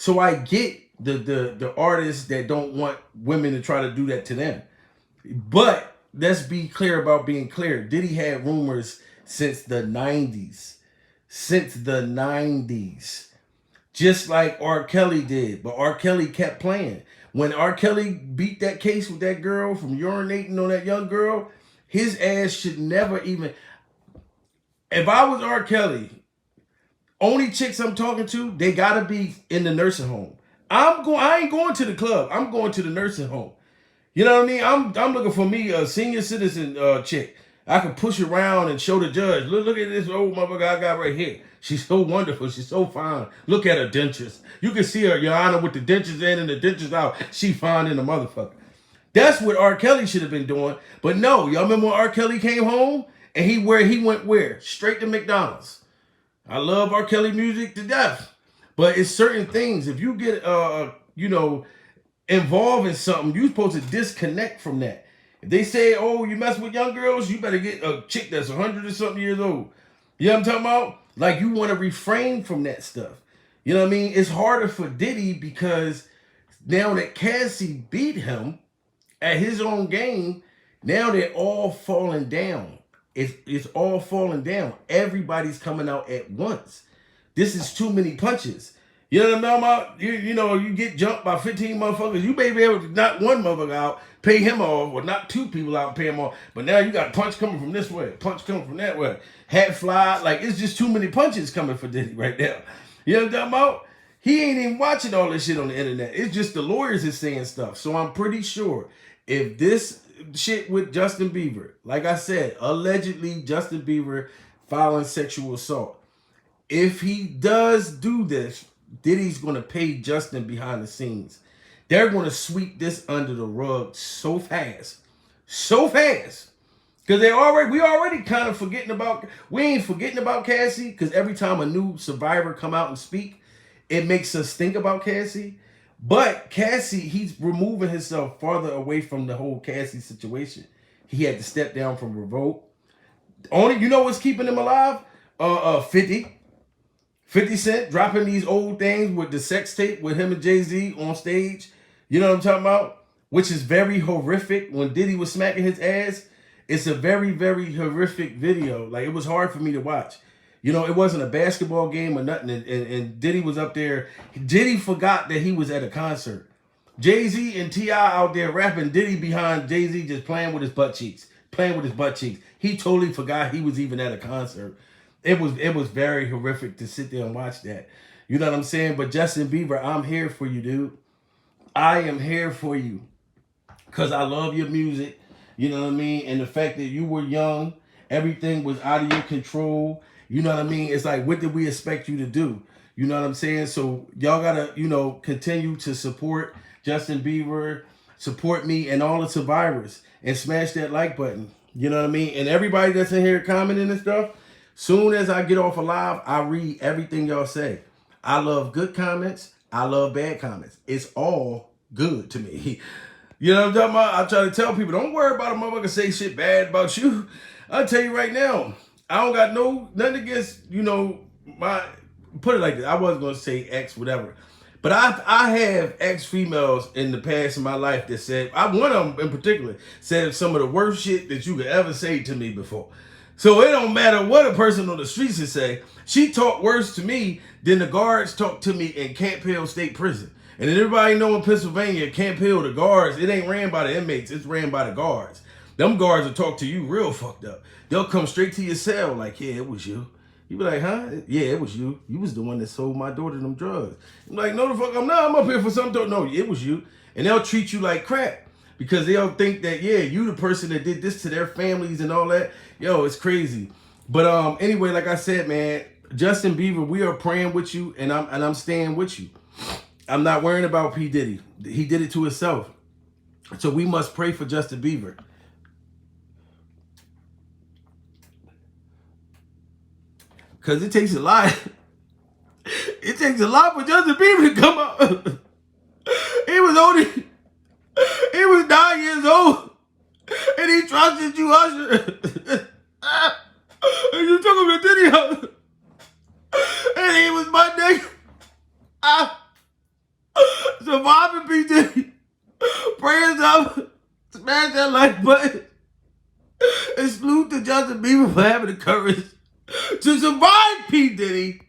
So I get the artists that don't want women to try to do that to them. But let's be clear about being clear. Diddy had rumors since the 90s. Since the 90s. Just like R. Kelly did. But R. Kelly kept playing. When R. Kelly beat that case with that girl from urinating on that young girl, his ass should never even... If I was R. Kelly... Only chicks I'm talking to, they gotta be in the nursing home. I ain't going to the club. I'm going to the nursing home. You know what I mean? I'm looking for me a senior citizen chick. I can push around and show the judge. Look at this old motherfucker I got right here. She's so wonderful. She's so fine. Look at her dentures. You can see her, Your Honor, with the dentures in and the dentures out. She fine in the motherfucker. That's what R. Kelly should have been doing. But no, y'all remember when R. Kelly came home and he went where? Straight to McDonald's. I love R. Kelly music to death, but it's certain things. If you get, you know, involved in something, you're supposed to disconnect from that. If they say, oh, you mess with young girls, you better get a chick that's 100 or something years old. You know what I'm talking about? Like, you want to refrain from that stuff. You know what I mean? It's harder for Diddy because now that Cassie beat him at his own game, now they're all falling down. It's all falling down. Everybody's coming out at once. This is too many punches. You know what I'm talking about? You know, you get jumped by 15 motherfuckers. You may be able to knock one motherfucker out, pay him off, or knock 2 people out and pay him off. But now you got a punch coming from this way, punch coming from that way. Hat fly. Like, it's just too many punches coming for Diddy right now. You know what I'm talking about? He ain't even watching all this shit on the internet. It's just the lawyers is saying stuff. So I'm pretty sure if this shit with Justin Bieber. Like I said, allegedly Justin Bieber filing sexual assault. If he does do this, Diddy's going to pay Justin behind the scenes. They're going to sweep this under the rug so fast. So fast. Because we already kind of forgetting about, we ain't forgetting about Cassie, because every time a new survivor come out and speak, it makes us think about Cassie. But Cassie, he's removing himself farther away from the whole Cassie situation. He had to step down from Revolt. Only, you know what's keeping him alive? 50 Cent dropping these old things with the sex tape with him and Jay-Z on stage. You know what I'm talking about? Which is very horrific. When Diddy was smacking his ass, it's a very, very horrific video. Like, it was hard for me to watch. You know, it wasn't a basketball game or nothing. And Diddy was up there. Diddy forgot that he was at a concert. Jay-Z and T.I. out there rapping. Diddy behind Jay-Z just playing with his butt cheeks. Playing with his butt cheeks. He totally forgot he was even at a concert. It was very horrific to sit there and watch that. You know what I'm saying? But Justin Bieber, I'm here for you, dude. I am here for you. Because I love your music. You know what I mean? And the fact that you were young, everything was out of your control. You know what I mean? It's like, what did we expect you to do? You know what I'm saying? So y'all got to, you know, continue to support Justin Bieber, support me and all the survivors, and smash that like button. You know what I mean? And everybody that's in here commenting and stuff, soon as I get off a live, I read everything y'all say. I love good comments. I love bad comments. It's all good to me. You know what I'm talking about? I try to tell people, don't worry about a motherfucker say shit bad about you. I'll tell you right now, I don't got nothing against, you know, put it like this. I wasn't going to say ex, whatever. But I have ex-females in the past in my life that said, one of them in particular, said some of the worst shit that you could ever say to me before. So it don't matter what a person on the streets would say. She talked worse to me than the guards talked to me in Camp Hill State Prison. And everybody know in Pennsylvania, Camp Hill, the guards, it ain't ran by the inmates, it's ran by the guards. Them guards will talk to you real fucked up. They'll come straight to your cell like, yeah, it was you. You be like, huh? Yeah, it was you. You was the one that sold my daughter them drugs. I'm like, no, the fuck, I'm not. I'm up here for something. No, it was you. And they'll treat you like crap because they'll think that, yeah, you the person that did this to their families and all that. Yo, it's crazy. But anyway, like I said, man, Justin Bieber, we are praying with you, and I'm staying with you. I'm not worrying about P. Diddy. He did it to himself. So we must pray for Justin Bieber. Because it takes a lot. It takes a lot for Justin Bieber to come out. He was 9 years old. And he trusted you, Usher. And you took him to Diddy house. And he was my nigga. Surviving P. Diddy. Prayers up. Smash that like button. And salute to Justin Bieber for having the courage to survive P. Diddy